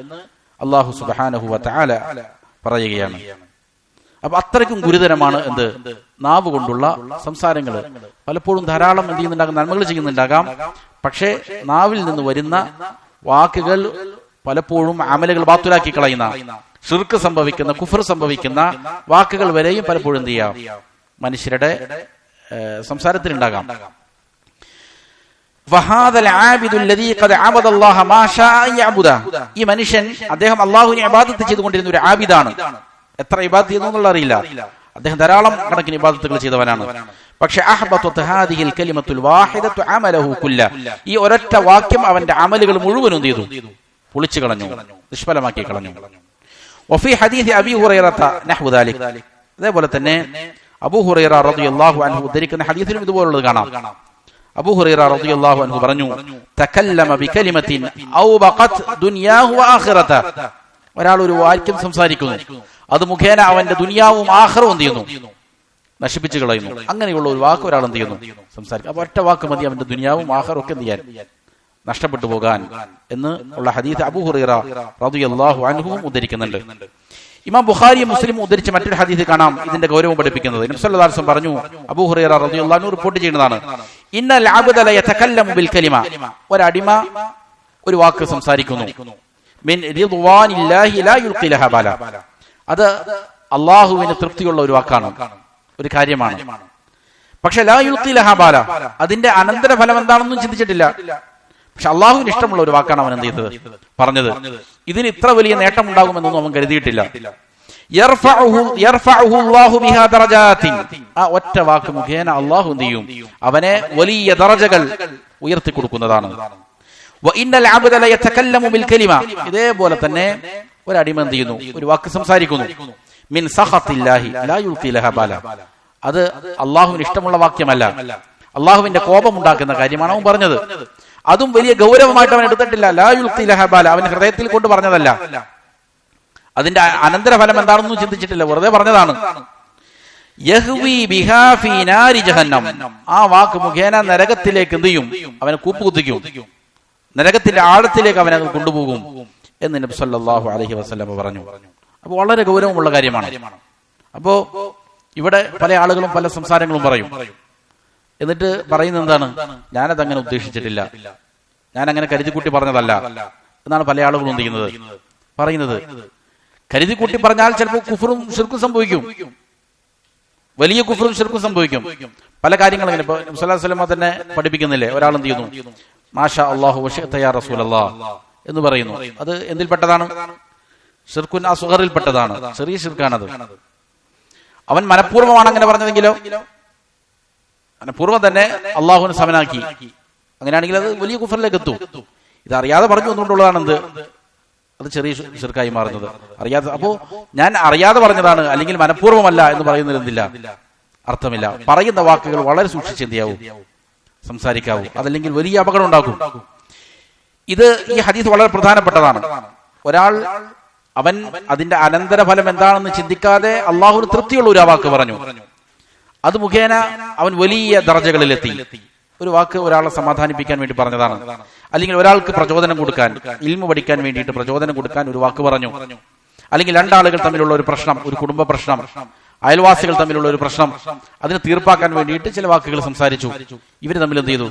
Speaker 2: അല്ലാഹു സുബ്ഹാനഹു വതആല പറയുകയാണ്. അപ്പൊ അത്രയ്ക്കും ഗുരുതരമാണ് എന്ത്, നാവ് കൊണ്ടുള്ള സംസാരങ്ങൾ. പലപ്പോഴും ധാരാളം എന്ത് ചെയ്യുന്നുണ്ടാകാം, നന്മകൾ ചെയ്യുന്നുണ്ടാകാം. പക്ഷേ നാവിൽ നിന്ന് വരുന്ന വാക്കുകൾ പലപ്പോഴും അമലുകൾ ബാത്തുലാക്കി കളയുന്ന, ശിർക്ക് സംഭവിക്കുന്ന, കുഫർ സംഭവിക്കുന്ന വാക്കുകൾ വരെയും പലപ്പോഴും എന്ത് ചെയ്യാം, മനുഷ്യരുടെ സംസാരത്തിലുണ്ടാകാം. ഈ മനുഷ്യൻ അദ്ദേഹം അല്ലാഹുവിനെ ഇബാദത്ത് ചെയ്തുകൊണ്ടിരുന്ന ഒരു ആബിദാണ്. എത്ര ഇബാദത്ത് ചെയ്യുന്നു എന്നുള്ള അറിയില്ല, അദ്ദേഹം ധാരാളം കണക്കിന് ഇബാദത്തുകൾ ചെയ്തവനാണ്. പക്ഷെ ഈ ഒരൊറ്റ വാക്യം അവന്റെ അമലുകൾ മുഴുവനും ചെയ്തു, പൊളിച്ചു കളഞ്ഞു, നിഷ്ഫലമാക്കി കളഞ്ഞു. അതേപോലെ തന്നെ അബൂ ഹുറൈറ റളിയല്ലാഹു അൻഹു ഉദ്ധരിക്കുന്ന ഹദീസിലും ഇതുപോലുള്ളത് കാണാം. അബൂ ഹുറൈറ റളിയല്ലാഹു അൻഹു പറഞ്ഞു, തകല്ലമ ബികലിമത്തിൻ ഔബഖത് ദുനിയാഹു വആഖിറത, ഒരാൾ ഒരു വാക്യം സംസാരിക്കുന്നു, അത് മുഖേന അവന്റെ ദുനിയാവും ആഖിറവും എന്ത് ചെയ്യുന്നു, നശിപ്പിച്ചു കളയുന്നു. അങ്ങനെയുള്ള ഒരു വാക്ക് ഒരാൾ എന്ത് ചെയ്യുന്നു, സംസാരിക്കും. അപ്പൊ ഒറ്റ വാക്ക് മതി അവന്റെ ദുനിയാവും ആഖിറവും ഒക്കെ എന്ത് ചെയ്യാൻ, നഷ്ടപ്പെട്ടു പോകാൻ എന്ന് ഉള്ള ഹദീസ് അബൂ ഹുറൈറ റളിയല്ലാഹു അൻഹു ഉദ്ധരിക്കുന്നുണ്ട്. ഇമാം ബുഖാരിയും മുസ്ലിമും ഉദ്ധരിച്ച മറ്റൊരു ഹദീസ് കാണാം ഇതിന്റെ ഗൗരവം പഠിപ്പിക്കുന്നത്. നബി സല്ലല്ലാഹു അലൈഹി വസല്ലം പറഞ്ഞു, അബൂ ഹുറൈറ റളിയല്ലാഹു അൻഹു റിപ്പോർട്ട് ചെയ്യുന്നതാണ്, ഇന്നൽ അബ്ദ ല യതകല്ലമു ബിൽ കലിമ, ഒരടിമ ഒരു വാക്ക് സംസാരിക്കുന്നു, മിൻ റിദ്വാനില്ലാഹി ലാ യുൽഖി ലഹാ ബാല, അത് അല്ലാഹുവിന് തൃപ്തിയുള്ള ഒരു വാക്കാണ്, ഒരു കാര്യമാണ്. പക്ഷെ ലാ യുൽഖി ലഹാ ബാല, അതിന്റെ അനന്തരഫലം എന്താണെന്നും ചിന്തിച്ചിട്ടില്ല. പക്ഷെ അള്ളാഹുവിന് ഇഷ്ടമുള്ള ഒരു വാക്കാണ് അവൻ എന്ത് ചെയ്തത്, പറഞ്ഞത്. ഇതിന് ഇത്ര വലിയ നേട്ടം ഉണ്ടാകുമെന്നൊന്നും അവൻ കരുതിയിട്ടില്ല. ആ ഒറ്റ വാക്ക് മുഖേന അള്ളാഹു എന്ത് ചെയ്യും, അവനെ വലിയ ദറജകൾ ഉയർത്തി കൊടുക്കുന്നതാണ്. ഇതേപോലെ തന്നെ ഒരടിമ എന്ത് ചെയ്യുന്നു, ഒരു വാക്ക് സംസാരിക്കുന്നു, മിൻ സഖത്തില്ലാഹി ലാ യുൽഖി ലഹാ ബാല, അത് അള്ളാഹുവിന് ഇഷ്ടമുള്ള വാക്യമല്ല, അള്ളാഹുവിന്റെ കോപം ഉണ്ടാക്കുന്ന കാര്യമാണ് അവൻ പറഞ്ഞത്. അതും വലിയ ഗൗരവമായിട്ട് അവൻ എടുത്തിട്ടില്ല. ലാ യുൽഖി ലഹാ ബാല, അവൻ ഹൃദയത്തിൽ കൊണ്ട് പറഞ്ഞതല്ല, അതിന്റെ അനന്തരഫലം എന്താണെന്നും ചിന്തിച്ചിട്ടില്ല, വെറുതെ പറഞ്ഞതാണ്. യഹ്വി ബിഹാ ഫീ നാരി ജഹന്നം, ആ വാക്ക് മുഖേന നരകത്തിലേക്ക് എന്ത് ചെയ്യും, അവനെ കൂപ്പുകുത്തിക്കും, നരകത്തിന്റെ ആഴത്തിലേക്ക് അവനെ കൊണ്ടുപോകും എന്ന് നബി സല്ലല്ലാഹു അലൈഹി വസല്ലം പറഞ്ഞു. അപ്പൊ വളരെ ഗൗരവമുള്ള കാര്യമാണ്. അപ്പോ ഇവിടെ പല ആളുകളും പല സംസാരങ്ങളും പറയും. എന്നിട്ട് പറയുന്നത് എന്താണ്, ഞാനത് അങ്ങനെ ഉദ്ദേശിച്ചിട്ടില്ല, ഞാൻ അങ്ങനെ കരുതിക്കൂട്ടി പറഞ്ഞതല്ല എന്നാണ് പല ആളുകളും എന്ത് ചെയ്യുന്നത്, പറയുന്നത്. കരുതിക്കൂട്ടി പറഞ്ഞാൽ ചിലപ്പോൾ കുഫറും ശിർക്കും സംഭവിക്കും, വലിയ കുഫറും ശിർക്കും സംഭവിക്കും. പല കാര്യങ്ങളും ഇങ്ങനെ ഇപ്പൊ നബി സല്ലല്ലാഹു അലൈഹി വസല്ലം തന്നെ പഠിപ്പിക്കുന്നില്ലേ, ഒരാൾ എന്ത് ചെയ്യുന്നു, മാഷാ അല്ലാഹു വശിഅത യാ റസൂലല്ലാഹ് എന്ന് പറയുന്നു. അത് എന്തിൽപ്പെട്ടതാണ്, ശിർക്കുൻ അസ്ഗറിൽപ്പെട്ടതാണ്, ചെറിയ ശിർക്കാണത്. അവൻ മനഃപൂർവ്വമാണ് അങ്ങനെ പറഞ്ഞതെങ്കിലോ, മനഃപൂർവ്വം തന്നെ അള്ളാഹുവിനെ സമനാക്കി, അങ്ങനെയാണെങ്കിൽ അത് വലിയ കുഫറിലേക്ക് എത്തും. ഇത് അറിയാതെ പറഞ്ഞു എന്നുകൊണ്ടുള്ളതാണ് എന്ത്, അത് ചെറിയ ശിർക്കായി മാറുന്നത്. അറിയാതെ, അപ്പോ ഞാൻ അറിയാതെ പറഞ്ഞതാണ് അല്ലെങ്കിൽ മനഃപൂർവ്വമല്ല എന്ന് പറയുന്നതിൽ എന്തില്ല, അർത്ഥമില്ല. പറയുന്ന വാക്കുകൾ വളരെ സൂക്ഷിച്ച് എന്ത് ചെയ്യാവൂ, സംസാരിക്കാവൂ, അതല്ലെങ്കിൽ വലിയ അപകടം ഉണ്ടാക്കും. ഇത് ഈ ഹദീസ് വളരെ പ്രധാനപ്പെട്ടതാണ്. ഒരാൾ അവൻ അതിന്റെ അനന്തരഫലം എന്താണെന്ന് ചിന്തിക്കാതെ അള്ളാഹുവിന് തൃപ്തിയുള്ള ഒരു വാക്ക് പറഞ്ഞു, അത് മുഖേന അവൻ വലിയ ദർജകളിലെത്തി. ഒരു വാക്ക് ഒരാളെ സമാധാനിപ്പിക്കാൻ വേണ്ടി പറഞ്ഞതാണ്, അല്ലെങ്കിൽ ഒരാൾക്ക് പ്രചോദനം കൊടുക്കാൻ, ഇൽമു പഠിക്കാൻ വേണ്ടിയിട്ട് പ്രചോദനം കൊടുക്കാൻ ഒരു വാക്ക് പറഞ്ഞു, അല്ലെങ്കിൽ രണ്ടാളുകൾ തമ്മിലുള്ള ഒരു പ്രശ്നം, ഒരു കുടുംബ പ്രശ്നം, അയൽവാസികൾ തമ്മിലുള്ള ഒരു പ്രശ്നം, അതിനെ തീർപ്പാക്കാൻ വേണ്ടിയിട്ട് ചില വാക്കുകൾ സംസാരിച്ചു. ഇവര് തമ്മിൽ എന്ത് ചെയ്തു,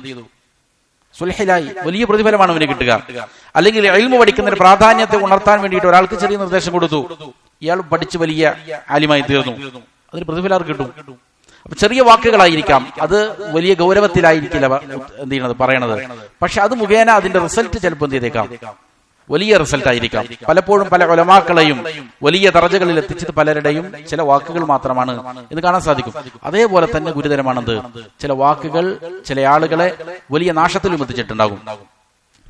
Speaker 2: സുൽഹിലായി, വലിയ പ്രതിഫലമാണ് അവന് കിട്ടുക. അല്ലെങ്കിൽ ഇൽമു പഠിക്കുന്നതിന് പ്രാധാന്യത്തെ ഉണർത്താൻ വേണ്ടിയിട്ട് ഒരാൾക്ക് ചെറിയ നിർദ്ദേശം കൊടുത്തു, ഇയാൾ പഠിച്ച് വലിയ ആലിമായി തീർന്നു, അതിന് പ്രതിഫലം ആർക്ക് കിട്ടും. അപ്പൊ ചെറിയ വാക്കുകളായിരിക്കാം, അത് വലിയ ഗൗരവത്തിലായിരിക്കില്ല എന്ത് ചെയ്യണത്, പറയണത്. പക്ഷെ അത് മുഖേന അതിന്റെ റിസൾട്ട് ചിലപ്പോൾ എന്ത് ചെയ്തേക്കാം, വലിയ റിസൾട്ട് ആയിരിക്കാം. പലപ്പോഴും പല ഉലമാക്കളെയും വലിയ ദറജകളിൽ എത്തിച്ചത് പലരുടെയും ചില വാക്കുകൾ മാത്രമാണ് എന്ന് കാണാൻ സാധിക്കും. അതേപോലെ തന്നെ ഗുരുതരമാണെന്ത്, ചില വാക്കുകൾ ചില ആളുകളെ വലിയ നാശത്തിലും എത്തിച്ചിട്ടുണ്ടാകും.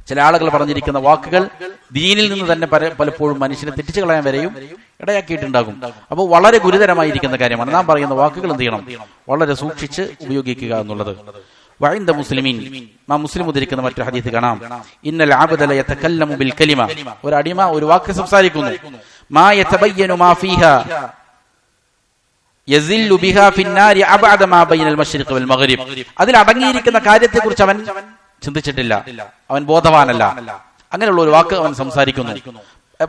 Speaker 2: ചില ആളുകൾ പറഞ്ഞിരിക്കുന്ന വാക്കുകൾ ദീനിൽ നിന്ന് തന്നെ പലപ്പോഴും മനുഷ്യനെ തെറ്റിച്ചു കളയാൻ വരെയും ഇടയാക്കിയിട്ടുണ്ടാകും. അപ്പോൾ വളരെ ഗുരുതരമായിരിക്കുന്ന കാര്യമാണ്. നാം പറയുന്ന വാക്കുകൾ എന്ത് ചെയ്യണം, വളരെ സൂക്ഷിച്ച് ഉപയോഗിക്കുക എന്നുള്ളത്. വഇൻദ മുസ്ലിമീൻ, മുസ്ലിം ഉദ്ധരിക്കുന്ന മറ്റൊരു ഹദീസ് കാണാം, ഇന്നൽ അബ്ദ ല യതകല്ലമു ബിൽ കലിമ, ഒരു അടിമ ഒരു വാക്ക് സംസാരിക്കുന്നു, മാ യതബയ്യനു മാ ഫീഹാ യസില്ലു ബിഹാ ഫിന്നാരി അബഅദ മാ ബൈനൽ മശ്രിഖി വൽ മഗ്രിബ്, അതിൽ അടങ്ങിയിരിക്കുന്ന കാര്യത്തെക്കുറിച്ച് അവൻ ചിന്തിച്ചിട്ടില്ല, അവൻ ബോധവാനല്ല. അങ്ങനെയുള്ള ഒരു വാക്ക് അവൻ സംസാരിക്കുന്നു.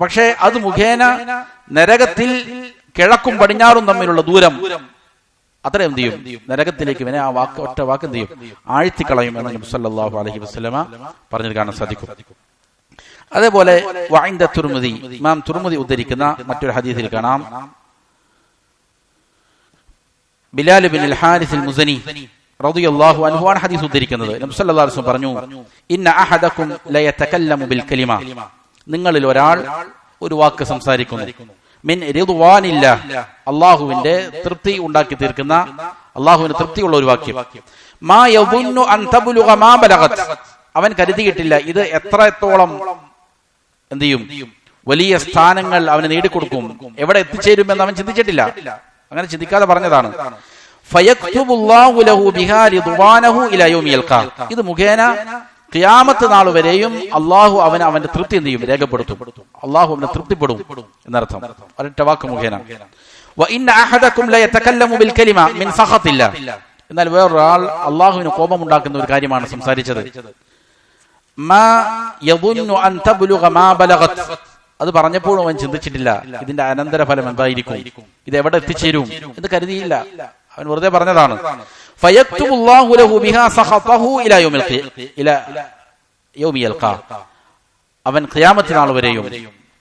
Speaker 2: പക്ഷേ അത് മുഖേന നരകത്തിൽ കിഴക്കും പടിഞ്ഞാറും തമ്മിലുള്ള ദൂരം അത്ര എന്ത് ചെയ്യും, നരകത്തിലേക്ക് ഇവനെ ആ വാക്ക്, ഒറ്റ വാക്ക് എന്ത് ചെയ്യും, ആഴ്ത്തിക്കളയും എന്ന് നബി സല്ലല്ലാഹു അലൈഹി വസല്ലമ പറഞ്ഞത് കാണാൻ സാധിക്കും. അതേപോലെ വഇൻദ തുർമുദി, ഇമാം തുർമുദി ഉദ്ധരിക്കുന്ന മറ്റൊരു ഹദീസിൽ കാണാം, ബിലാൽ ഇബ്നുൽ ഹാരിസ് അൽ മുസനി റളിയല്ലാഹു അൻഹു ആണ് ഹദീസ് ഉദ്ധരിക്കുന്നത്. നബി സല്ലല്ലാഹു അലൈഹി വസല്ലം പറഞ്ഞു, ഇന്ന അഹദകും ലയതകല്ലമു ബിൽ കലിമ, നിങ്ങളിൽ ഒരാൾ ഒരു വാക്ക് സംസാരിക്കുന്നു, മിൻ റിദ്വാനില്ലാഹ്, അല്ലാഹുവിന്റെ തൃപ്തി ഉണ്ടാക്കി തീർക്കുന്ന, അല്ലാഹുവിന് തൃപ്തിയുള്ള ഒരു വാക്യം, മാ യദുന്നു അൻ തബ്ലുഗ മാ ബലഗത്, അവൻ കരുതിയിട്ടില്ല ഇത് എത്രത്തോളം എന്ത് ചെയ്യും, വലിയ സ്ഥാനങ്ങൾ അവന് നേടിക്കൊടുക്കും, എവിടെ എത്തിച്ചേരുമെന്ന് അവൻ ചിന്തിച്ചിട്ടില്ല, അങ്ങനെ ചിന്തിക്കാതെ പറഞ്ഞതാണ്. ഫയക്തുബുല്ലാഹു ലഹു ബിഹാ റിദ്വാനഹു ഇലാ യൗമി യൽഖാ, ഇത് മുഖേന ഖിയാമത്ത് നാൾ വരെയും അള്ളാഹു അവന്റെ തൃപ്തി എന്ത് ചെയ്യും, രേഖപ്പെടുത്തും, അള്ളാഹു അവനെ തൃപ്തിപ്പെടും എന്നർത്ഥം, ഒരൊറ്റ വാക്ക് മുഖേന. വഇന്ന അഹദകും ലയതകല്ലമു ബിൽ കലിമ മിൻ സഖത്തില്ലാ, എന്നാൽ വേറൊരാൾ അള്ളാഹുവിന് കോപമുണ്ടാക്കുന്ന ഒരു കാര്യമാണ് സംസാരിച്ചത്, മാ യദുന്നു അൻ തബ്ലുഗ മാ ബലഗത്, അത് പറഞ്ഞപ്പോഴും അവൻ ചിന്തിച്ചിട്ടില്ല ഇതിന്റെ അനന്തരഫലം എന്തായിരിക്കും, ഇത് എവിടെ എത്തിച്ചേരും എന്ന് കരുതിയില്ല, അവൻ വെറുതെ പറഞ്ഞതാണ്. ഫയക്തുബുല്ലാഹു ലഹു ബിഹാ സഖതഹു ഇലാ യൗമി യൽഖാ, അവൻ ഖിയാമത്ത് നാൾ വരെയും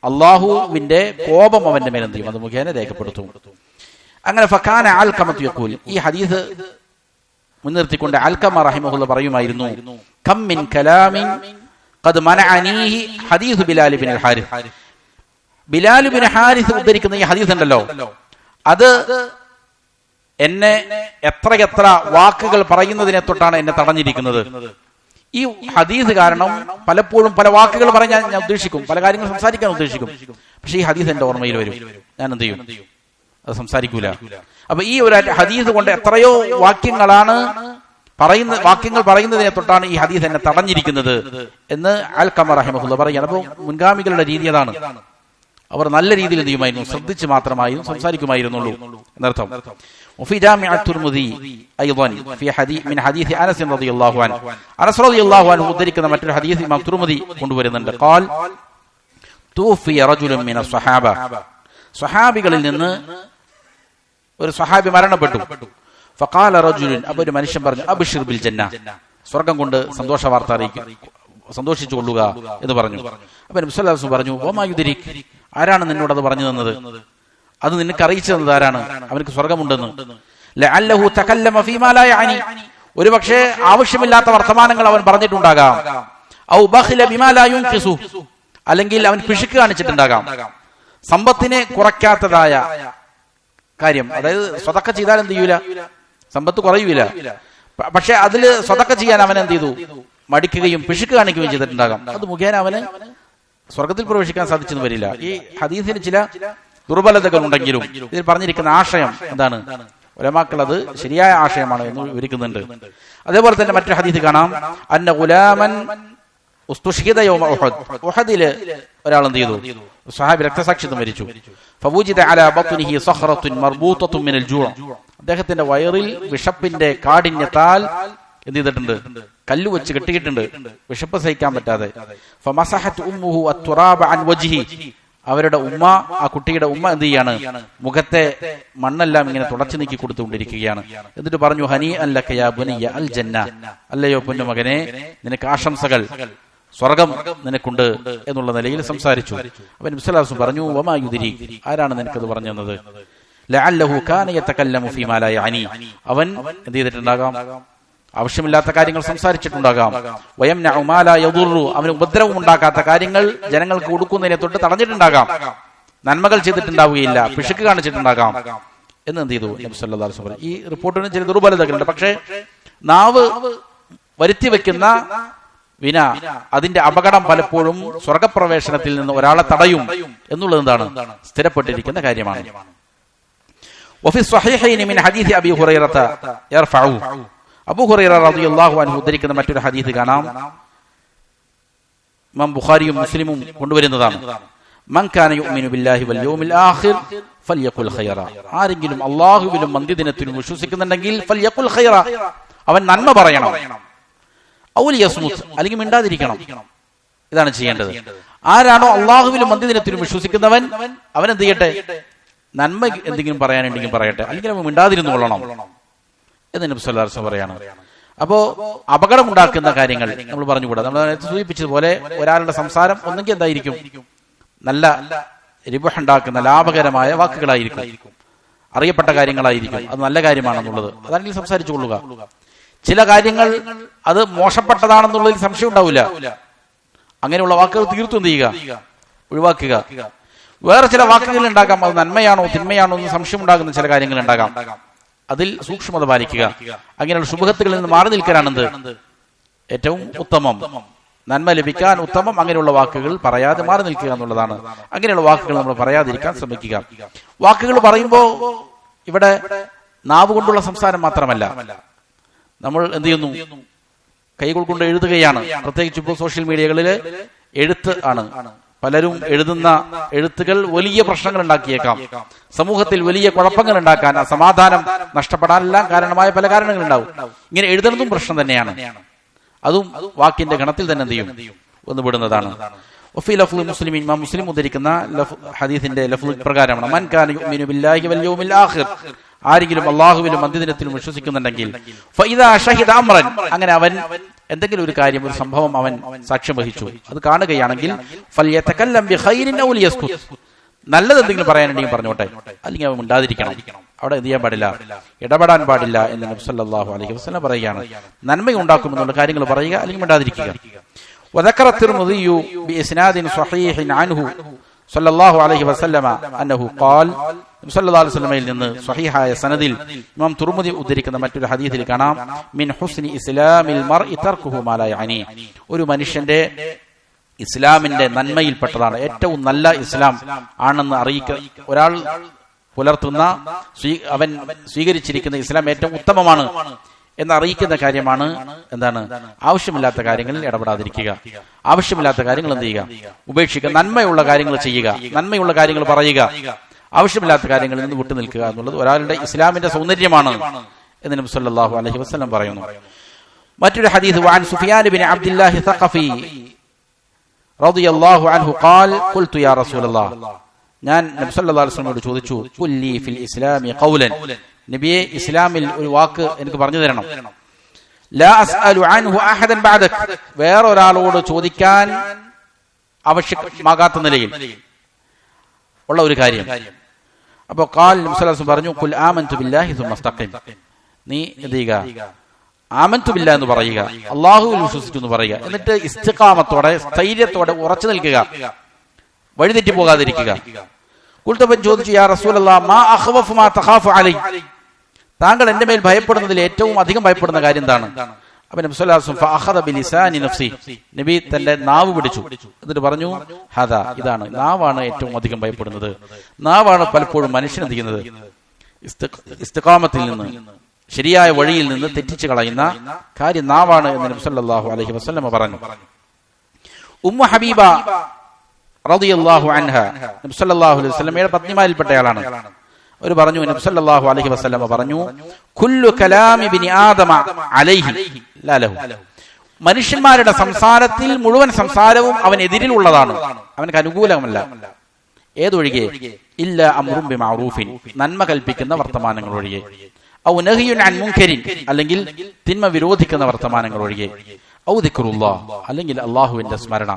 Speaker 2: അല്ലാഹുവിന്റെ കോപം അവന്റെ മേൽ എന്ത് ചെയ്യും, അത് മുഖേന രേഖപ്പെടുത്തും. അങ്ങനെ ഫകാന അൽഖമത്തു യഖൂൽ, ഈ ഹദീസ് മുൻനിർത്തിക്കൊണ്ട് അൽഖമ റഹിമഹുള്ള പറയുമായിരുന്നു, കം മിൻ കലാമിൻ ഖദ് മനഅനീഹി ഹദീസ് ബിലാൽ ഇബ്നുൽ ഹാരിസ്. ബിലാൽ ഇബ്നു ഹാരിസ് ഉദ്ധരിക്കുന്ന ഈ ഹദീസ് ഉണ്ടല്ലോ, അത് എന്നെ എത്രയെത്ര വാക്കുകൾ പറയുന്നതിനെ തൊട്ടാണ് എന്നെ തടഞ്ഞിരിക്കുന്നത്. ഈ ഹദീസ് കാരണം പലപ്പോഴും പല വാക്കുകൾ പറയാൻ ഞാൻ ഉദ്ദേശിക്കും, പല കാര്യങ്ങൾ സംസാരിക്കാൻ ഉദ്ദേശിക്കും, പക്ഷെ ഈ ഹദീസ് എന്റെ ഓർമ്മയിൽ വരും, ഞാൻ എന്ത് ചെയ്യും, അത് സംസാരിക്കൂല. അപ്പൊ ഈ ഒരു ഹദീസ് കൊണ്ട് എത്രയോ വാക്യങ്ങൾ പറയുന്നതിനെ തൊട്ടാണ് ഈ ഹദീസ് എന്നെ തടഞ്ഞിരിക്കുന്നത് എന്ന് അൽഖമ റഹിമഹുള്ള പറയുകയാണ്. അപ്പോൾ മുൻഗാമികളുടെ രീതി അതാണ്. അവർ നല്ല രീതിയിൽ എന്ത് ചെയ്യുമായിരുന്നു, ശ്രദ്ധിച്ച് മാത്രമായിരുന്നു സംസാരിക്കുമായിരുന്നുള്ളൂ എന്നർത്ഥം. وفي جامع الترمذي ايضا في حديث من حديث انس رضي الله عنه انس رضي الله عنه ഉദ്ധരിക്കുന്ന മറ്റൊരു ഹദീസ് ഇമാം തുർമുദി കൊണ്ടുവരുന്നുണ്ട്. قال توفي رجل من الصحابه, സ്വഹാബികളിൽ നിന്ന് ഒരു സ്വഹാബി മരണപ്പെട്ടു. فقال رجل, അപ്പോൾ ഒരു മനുഷ്യൻ പറഞ്ഞു, അബ്ശിർ ബിൽ ജന്ന, സ്വർഗ്ഗം കൊണ്ട് സന്തോഷ വാർത്ത അറിയിക്കുക, സന്തോഷിച്ചു കൊള്ളുക എന്ന് പറഞ്ഞു. അപ്പോൾ നബി സല്ലല്ലാഹു അലൈഹി വസല്ലം പറഞ്ഞു, വമാ യുദ്രിക്, ആരാണ് നിന്നോട് അത് പറഞ്ഞു തന്നത്, അത് നിനക്ക് അറിയിച്ചു തന്നത് ആരാണ്, അവനക്ക് സ്വർഗമുണ്ടെന്ന്. ലഅല്ലഹു തകല്ലമ ഫീമാ ലാ യഅനി, ഒരുപക്ഷേ ആവശ്യമില്ലാത്ത വർത്തമാനങ്ങൾ അവൻ പറഞ്ഞിട്ടുണ്ടാകാം. ഔ ബഖില ബിമാ ലാ യുൻഖിസു, അല്ലെങ്കിൽ അവൻ പിശുക്ക് കാണിച്ചിട്ടുണ്ടാകാം. സമ്പത്തിനെ കുറയ്ക്കാത്തതായ കാര്യം, അതായത് സ്വതക്ക ചെയ്താൽ എന്ത് ചെയ്യൂല, സമ്പത്ത് കുറയൂല, പക്ഷെ അതില് സ്വതക്ക ചെയ്യാൻ അവൻ എന്ത് ചെയ്തു, മടിക്കുകയും പിശുക്ക് കാണിക്കുകയും ചെയ്തിട്ടുണ്ടാകാം. അത് മുഖേന അവന് സ്വർഗത്തിൽ പ്രവേശിക്കാൻ സാധിച്ചെന്ന് വരില്ല. ഈ ഹദീസിന് ചില ദുർബലതകൾ ഉണ്ടെങ്കിലും ഇതിൽ പറഞ്ഞിരിക്കുന്ന ആശയം എന്താണ്, ഉലമാക്കൾ അത് ശരിയായ ആശയമാണ് എന്ന് വിവരിക്കുന്നുണ്ട്. അതേപോലെ തന്നെ മറ്റൊരു ഹദീസ് കാണാം, അന്ന ഗുലാമൻ ഉസ്തുഷ്ഹിദ യൗമ ഉഹദ്, ഉഹദില് ഒരാൾ എന്ത് ചെയ്തു, സ്വഹാബി രക്തസാക്ഷിത്വം വരിച്ചു. ഫവൂജിദ അലാ ബത്നിഹി സഖറത്തുൻ മർബൂതത്തുൻ മിനൽ ജൂഅ്, അദ്ദേഹത്തിന്റെ വയറിൽ വിശപ്പിന്റെ കാഠിന്യത്താൽ എന്ത് ചെയ്തിട്ടുണ്ട്, കല്ല് വെച്ച് കെട്ടിയിട്ടുണ്ട്, വിശപ്പ് സഹിക്കാൻ പറ്റാതെ. ഫമസഹത് ഉമ്മുഹു അത്തുറാബ അൻ വജ്ഹി, അവരുടെ ഉമ്മ, ആ കുട്ടിയുടെ ഉമ്മ എന്ത് ചെയ്യാണ്, മുഖത്തെ മണ്ണെല്ലാം ഇങ്ങനെ തുടച്ചു നീക്കി കൊടുത്തുകൊണ്ടിരിക്കുകയാണ്. എന്നിട്ട് പറഞ്ഞു, ഹനി അല്ലക യാ ബുനിയ അൽ ജന്ന, അല്ലയോ പൊന്നുമകനെ നിനക്ക് ആശംസകൾ, സ്വർഗം നിനക്കുണ്ട് എന്നുള്ള നിലയിൽ സംസാരിച്ചു. അവൻ നബി സല്ലല്ലാഹു അലൈഹി വസല്ലം പറഞ്ഞു, വമാ യുദ്രിക്, ആരാണ് നിനക്കത് പറഞ്ഞു തന്നത്, ലഅല്ലഹു കാന യതകല്ലമു ഫീമാ ലാ യഅനി, അവൻ എന്ത് ചെയ്തിട്ടുണ്ടാകാം, ആവശ്യമില്ലാത്ത കാര്യങ്ങൾ സംസാരിച്ചിട്ടുണ്ടാകാം. വയംനഉ മാ ലാ യദുറു, അവന് ഉപദ്രവം ഉണ്ടാക്കാത്ത കാര്യങ്ങൾ ജനങ്ങൾക്ക് കൊടുക്കുന്നതിനെ തൊട്ട് തടഞ്ഞിട്ടുണ്ടാകാം, നന്മകൾ ചെയ്തിട്ടുണ്ടാവുകയില്ല, പിശുക്ക് കാണിച്ചിട്ടുണ്ടാകാം എന്ന് എന്ത് ചെയ്തു നബി സല്ലല്ലാഹു അലൈഹി വസല്ലം. ഈ റിപ്പോർട്ടിന് ചില ദുർബലതകളുണ്ട്, പക്ഷേ നാവ് വരുത്തി വെക്കുന്ന വിന, അതിന്റെ അപകടം പലപ്പോഴും സ്വർഗപ്രവേശനത്തിൽ നിന്ന് ഒരാളെ തടയും എന്നുള്ളത് എന്താണ്, സ്ഥിരപ്പെട്ടിരിക്കുന്ന കാര്യമാണ്. വഫി സ്വഹീഹൈനി മിൻ ഹദീസ് അബീ ഹുറൈറത യർഫഉ, അബൂ ഹുറൈറ റളിയല്ലാഹു അൻഹു ഉദ്ധരിക്കുന്ന മറ്റൊരു ഹദീസ് കാണാം, ഇമാം ബുഖാരിയും മുസ്ലിമും കൊണ്ടുവരുന്നതാണ്. മൻ കാന യുഅ്മിനു ബില്ലാഹി വൽ യൗമിൽ ആഖിർ ഫൽയഖുൽ ഖൈറ, ആരെങ്കിലും അല്ലാഹുവിലും അന്ത്യദിനത്തിലും വിശ്വസിക്കുന്നുണ്ടെങ്കിൽ ഫൽയഖുൽ ഖൈറ, അവൻ നന്മ പറയണം. ഔ ലിയസ്മുത്, അല്ലെങ്കിൽ മിണ്ടാതിരിക്കണം. ഇതാണ് ചെയ്യേണ്ടത്. ആരാണോ അല്ലാഹുവിലും അന്ത്യദിനത്തിലും വിശ്വസിക്കുന്നവൻ, അവൻ എന്ത് ചെയ്യട്ടെ, നന്മ എന്തെങ്കിലും പറയാനുണ്ടെങ്കിൽ പറയട്ടെ, അല്ലെങ്കിൽ അവൻ മിണ്ടാതിരുന്നു കൊള്ളണം എന്ന് നബി സല്ലല്ലാഹു അലൈഹി വസല്ലം പറയാണ്. അപ്പോ അപകടമുണ്ടാക്കുന്ന കാര്യങ്ങൾ നമ്മൾ പറഞ്ഞുകൂടാ. നമ്മൾ നേരത്തെ സൂചിപ്പിച്ചതുപോലെ ഒരാളുടെ സംസാരം ഒന്നെങ്കിൽ എന്തായിരിക്കും, നല്ല റിബഹ് ഉണ്ടാക്കുന്ന ലാഭകരമായ വാക്കുകളായിരിക്കും, അറിയപ്പെട്ട കാര്യങ്ങളായിരിക്കും, അത് നല്ല കാര്യമാണെന്നുള്ളത്, അതാണെങ്കിൽ സംസാരിച്ചു കൊള്ളുക. ചില കാര്യങ്ങൾ അത് മോശപ്പെട്ടതാണെന്നുള്ളതിൽ സംശയം ഉണ്ടാവില്ല, അങ്ങനെയുള്ള വാക്കുകൾ തീർത്തും എന്ത് ചെയ്യുക, ഒഴിവാക്കുക. വേറെ ചില വാക്കുകൾ ഉണ്ടാകാം, അത് നന്മയാണോ തിന്മയാണോ എന്ന് സംശയം ഉണ്ടാകുന്ന ചില കാര്യങ്ങൾ ഉണ്ടാകാം, അതിൽ സൂക്ഷ്മത പാലിക്കുക. അങ്ങനെയുള്ള ശുഭഹത്തുകളിൽ നിന്ന് മാറി നിൽക്കാനാണെന്ത് ഏറ്റവും ഉത്തമം, നന്മ ലഭിക്കാൻ ഉത്തമം അങ്ങനെയുള്ള വാക്കുകൾ പറയാതെ മാറി നിൽക്കുക എന്നുള്ളതാണ്. അങ്ങനെയുള്ള വാക്കുകൾ നമ്മൾ പറയാതിരിക്കാൻ ശ്രമിക്കുക. വാക്കുകൾ പറയുമ്പോൾ ഇവിടെ നാവ് കൊണ്ടുള്ള സംസാരം മാത്രമല്ല, നമ്മൾ എന്ത് ചെയ്യുന്നു, കൈകൾ കൊണ്ട് എഴുതുകയാണ്. പ്രത്യേകിച്ച് ഇപ്പോൾ സോഷ്യൽ മീഡിയകളിൽ എഴുത്ത് ആണ്. പലരും എഴുതുന്ന എഴുത്തുകൾ വലിയ പ്രശ്നങ്ങൾ ഉണ്ടാക്കിയേക്കാം, സമൂഹത്തിൽ വലിയ കുഴപ്പങ്ങൾ ഉണ്ടാക്കാൻ, സമാധാനം നഷ്ടപ്പെടാനെല്ലാം കാരണമായ പല കാരണങ്ങളുണ്ടാവും. ഇങ്ങനെ എഴുതുന്നതും പ്രശ്നം തന്നെയാണ്, അതും വാക്കിന്റെ ഗണത്തിൽ തന്നെ എന്ത് ചെയ്യും, ഒന്ന് വിടുന്നതാണ്. മുസ്ലിം ഉദ്ധരിക്കുന്ന ഹദീസിന്റെ ലഫ്ള് പ്രകാരമാണ്, മൻ കാന യുഅ്മിനു ബില്ലാഹി വൽ യൗമിൽ ആഖിർ, ആരെങ്കിലും അല്ലാഹുവിലും അന്ത്യദിനത്തിലും വിശ്വസിക്കുന്നുണ്ടെങ്കിൽ ഫഇദാ ഷഹിദ അംറൻ, അങ്ങനെ അവൻ എന്തെങ്കിലും ഒരു കാര്യം, ഒരു സംഭവം അവൻ സാക്ഷ്യം വഹിച്ചു, അത് കാണുകയാണെങ്കിൽ ഫൽയതകല്ലം ബിഖൈരിൻ ഔ ലിയസ്കുത്, നല്ലത് എന്തെങ്കിലും പറയാനുണ്ടെങ്കിൽ പറഞ്ഞോട്ടെ, അല്ലെങ്കിൽ അവൻ മിണ്ടാതിരിക്കണം. അവിടെ എന്ത് ചെയ്യാൻ പാടില്ല, ഇടപെടാൻ പാടില്ല എന്ന് നബി സല്ലല്ലാഹു അലൈഹി വസല്ലം പറയുകയാണ്. നന്മ ഉണ്ടാക്കുമെന്നുള്ള കാര്യങ്ങൾ പറയുക, അല്ലെങ്കിൽ മിണ്ടാതിരിക്കുക. وذكر الترمذي بإسناد صحيح عنه صلى الله عليه وسلم أنه قال സല്ലല്ലാഹു അലൈഹി വസല്ലമയിൽ നിന്ന് സ്വഹീഹായ സനദിൽ ഇമാം തുർമുദി ഉദ്ധരിക്കുന്ന മറ്റൊരു ഹദീസിൽ കാണാം, മിൻ ഹുസ്നി ഇസ്ലാമിൽ മർഇ തർക്കുഹു മാ ലാ യഅനി, ഒരു മനുഷ്യന്റെ ഇസ്ലാമിന്റെ നന്മയിൽപ്പെട്ടതാണ്, ഏറ്റവും നല്ല ഇസ്ലാം ആണെന്ന് അറിയിക്കുക. ഒരാൾ പുലർത്തുന്ന അവൻ സ്വീകരിച്ചിരിക്കുന്ന ഇസ്ലാം ഏറ്റവും ഉത്തമമാണ് എന്ന് അറിയിക്കുന്ന കാര്യമാണ് എന്താണ്? ആവശ്യമില്ലാത്ത കാര്യങ്ങളിൽ ഇടപെടാതിരിക്കുക, ആവശ്യമില്ലാത്ത കാര്യങ്ങൾ എന്ത് ചെയ്യുക, ഉപേക്ഷിക്കുക, നന്മയുള്ള കാര്യങ്ങൾ ചെയ്യുക, നന്മയുള്ള കാര്യങ്ങൾ പറയുക, ആവശ്യമില്ലാത്ത കാര്യങ്ങളിൽ നിന്ന് വിട്ടുനിൽക്കുക എന്നുള്ളത് ഒരാളുടെ ഇസ്ലാമിന്റെ സൗന്ദര്യമാണ് എന്ന് നബി സല്ലല്ലാഹു അലൈഹി വസല്ലം പറയുന്നു. മറ്റൊരു ഹദീസ്, വഅൻ സുഫിയാൻ ബിൻ അബ്ദുല്ലാഹി സഖഫി റളിയല്ലാഹു അൻഹു ഖാൽ ഖുൽതു യാ റസൂലല്ലാഹ്, ഞാൻ നബി സല്ലല്ലാഹു അലൈഹി വസല്ലമയോട് ചോദിച്ചു, ഖുല്ലി ഫിൽ ഇസ്ലാമി ഖൗലൻ, നബിയെ ഇസ്ലാമിൽ ഒരു വാക്ക് എനിക്ക് പറഞ്ഞു തരണം. ലാ അസ്അലു അൻഹു അഹദൻ ബഅദക്, വേറൊരാളോട് ചോദിക്കാൻ ആവശ്യമാകാത്ത നിലയിൽ ഉള്ള ഒരു കാര്യം. അപ്പൊ ഖാൽ നബി സല്ലല്ലാഹു അലൈഹി വസല്ലം പറഞ്ഞു, ഖുൽ ആമൻതു ബില്ലാഹി സുമ്മ ഇസ്തഖിം, നീ എന്ത് ചെയ്യുക, ആമൻതു ബില്ലാഹ് എന്ന് പറയുക, അല്ലാഹുവിൽ വിശ്വസിച്ചു എന്ന് പറയുക, എന്നിട്ട് ഇസ്തിഖാമത്തോടെ സ്ഥൈര്യത്തോടെ ഉറച്ചു നിൽക്കുക, വഴിതെറ്റി പോകാതിരിക്കുക. ഖുൽതബൻ ചോദിച്ചു, യാ റസൂലല്ലാഹ് മാ അഖ്വഫു മാ തഖാഫു അലൈ, താങ്കൾ എന്റെ മേൽ ഭയപ്പെടുന്നതിൽ ഏറ്റവും അധികം ഭയപ്പെടുന്ന കാര്യം എന്താണ്? അപ്പോൾ നബി സല്ലല്ലാഹു അലൈഹി വസല്ലം ഫഅഖദ ബിലിസാനി നഫ്സി, നബി തന്റെ നാവ് പിടിച്ചു, എന്നിട്ട് പറഞ്ഞു, ഹദാ, ഇതാണ്, നാവാണ് ഏറ്റവും അധികം ഭയപ്പെടുന്നത്. നാവാണ് പലപ്പോഴും മനുഷ്യൻ എന്ത് ചെയ്യുന്നത്, ഇസ്തിഖാമത്തിൽ നിന്ന്, ശരിയായ വഴിയിൽ നിന്ന് തെറ്റിച്ചു കളയുന്ന കാര്യം നാവാണ് എന്ന് നബി സല്ലല്ലാഹു അലൈഹി വസല്ലം പറഞ്ഞു. ഉമ്മു ഹബീബ റളിയല്ലാഹു അൻഹ നബി സല്ലല്ലാഹു അലൈഹി വസല്ലമയുടെ പത്നിമാരിൽപ്പെട്ടയാളാണ്. അവർ പറഞ്ഞു, നബി സല്ലല്ലാഹു അലൈഹി വസല്ലം പറഞ്ഞു, കുല്ലു കലാമി ബിനി ആദമ അലൈഹി ലാ ലഹു, മനുഷ്യന്മാരുടെ സംസാരത്തിൽ മുഴുവൻ സംസാരവും അവൻ എതിരിലുള്ളതാണ്, അവനക്ക് അനുകൂലമല്ല. ഏതൊഴികെ, ഇല്ല അംറും ബിമഅറൂഫിൻ, നന്മ കൽപ്പിക്കുന്ന വർത്തമാനങ്ങൾ ഒഴികെ, ഔ നഹിയുൻ അൻ മുൻകരിൻ, അല്ലെങ്കിൽ തിന്മ വിരോധിക്കുന്ന വർത്തമാനങ്ങൾ ഒഴികെ, ഔ ദിക്റുല്ലാഹ്, അല്ലെങ്കിൽ അല്ലാഹുവിന്റെ സ്മരണ.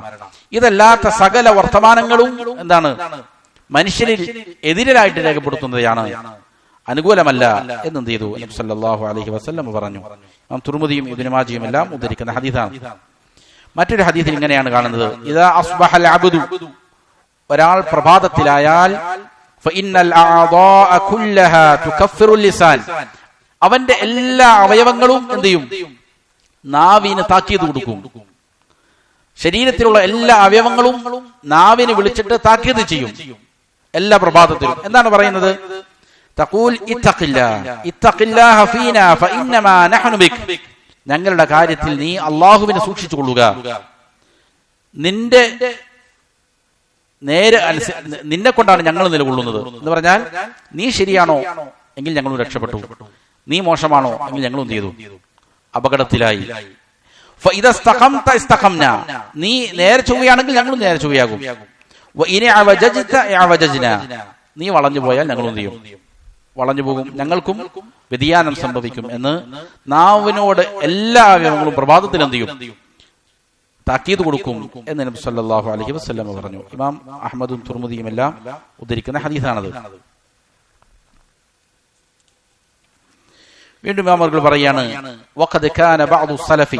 Speaker 2: ഇതല്ലാത്ത സകല വർത്തമാനങ്ങളും എന്താണ്, മനുഷ്യരിൽ എതിരായിട്ട് രേഖപ്പെടുത്തുന്നതാണ്, അനുകൂലമല്ല എന്ന് ചെയ്തു നബി സല്ലല്ലാഹു അലൈഹി വസല്ലം പറഞ്ഞു. തുർമുദിയും ഇബ്നു മാജയും എല്ലാം ഉദ്ധരിക്കുന്ന ഹദീസാണ്. മറ്റൊരു ഹദീസിൽ ഇങ്ങനെയാണ് കാണുന്നത്, ഇദാ അസ്ബഹൽ അബ്ദു, ഒരാൾ പ്രഭാതത്തിലായാൽ, ഫഇന്നൽ അഅദാഅ കുല്ലഹാ തുകഫിറുൽ ലിസാൻ, അവന്റെ എല്ലാ അവയവങ്ങളും എന്ത് ചെയ്യും, നാവിന് താക്കീത് കൊടുക്കും. ശരീരത്തിലുള്ള എല്ലാ അവയവങ്ങളും നാവിന് വിളിച്ചിട്ട് താക്കീത് ചെയ്യും എല്ലാ പ്രഭാതത്തിലും. എന്താണ് പറയുന്നത്? തഖൂൽ ഇത്തഖില്ലാഹ ഫീനാ ഫഇന്നമാ നഹ്നു ബിക്, ഞങ്ങളുടെ കാര്യത്തിൽ നീ അല്ലാഹുവിനെ സൂക്ഷിച്ചു കൊള്ളുക, നിന്നെ കൊണ്ടാണ് ഞങ്ങൾ നിലകൊള്ളുന്നത് എന്ന് പറഞ്ഞാൽ, നീ ശരിയാണോ എങ്കിൽ ഞങ്ങളും രക്ഷപ്പെട്ടു, നീ മോശമാണോ എങ്കിൽ ഞങ്ങളും എന്ത് ചെയ്തു, അപകടത്തിലായി. നീ നേരെ ചൊവ്വയാണെങ്കിൽ ഞങ്ങളും നേരെ ചൊവ്വയാകും. നീ വളഞ്ഞു പോയാൽ ഞങ്ങളും എന്ത് ചെയ്യും, വളഞ്ഞു പോകും, ഞങ്ങൾക്കും വ്യതിയാനം സംഭവിക്കും എന്ന് നാവിനോട് എല്ലാ അവയവങ്ങളും പ്രഭാതത്തിൽ എന്ത് ചെയ്യും, താക്കീത് കൊടുക്കും എന്ന് നബി സല്ലല്ലാഹു അലൈഹി വസല്ലം പറഞ്ഞു. ഇമാം അഹ്മദും തുർമുദിയും എല്ലാം ഉദ്ധരിക്കുന്ന ഹദീസാണത്. വീണ്ടും ഇമാം അവർ പറയാണ്, വഖദ് കാന ബഅദു സലഫി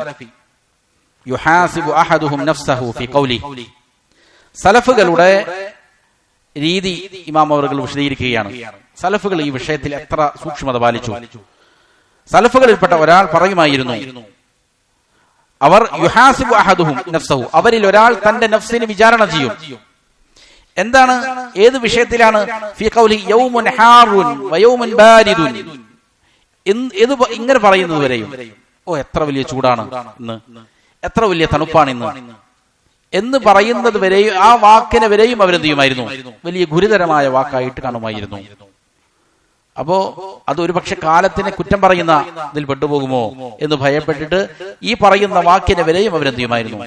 Speaker 2: യുഹാസിബു അഹദുഹും നഫ്സഹു ഫീ ഖൗലിഹി, സലഫുകളുടെ രീതി ഇമാം അവർ വിശദീകരിക്കുകയാണ്. സലഫുകൾ ഈ വിഷയത്തിൽ എത്ര സൂക്ഷ്മത പാലിച്ചു. സലഫുകളിൽപ്പെട്ട ഒരാൾ പറയുമായിരുന്നു, അവർ യുഹാസിബു അഹദുഹും നഫ്സഹു, അവരിൽ ഒരാൾ തന്റെ നഫ്സിനെ വിചാരണ ചെയ്യും. എന്താണ്, ഏത് വിഷയത്തിലാണ്? ഫീ ഖൗലിഹി യൗമുൻ ഹാറുൻ വയൗമുൻ ബാരിദുൻ, ഇങ്ങനെ പറയുന്നത് വരെയും, ഓ എത്ര വലിയ ചൂടാണ് ഇന്ന്, എത്ര വലിയ തണുപ്പാണ് ഇന്ന് എന്ന് പറയുന്നത് വരെയും, ആ വാക്കിനെ വരെയും അവരെന്ത് ചെയ്യുമായിരുന്നു, വലിയ ഗുരുതരമായ വാക്കായിട്ട് കാണുമായിരുന്നു. അപ്പോ അത് ഒരുപക്ഷെ കാലത്തിനെ കുറ്റം പറയുന്ന ഇതിൽ പെട്ടുപോകുമോ എന്ന് ഭയപ്പെട്ടിട്ട് ഈ പറയുന്ന വാക്കിനെ വരെയും അവരെന്ത് ചെയ്യുമായിരുന്നു,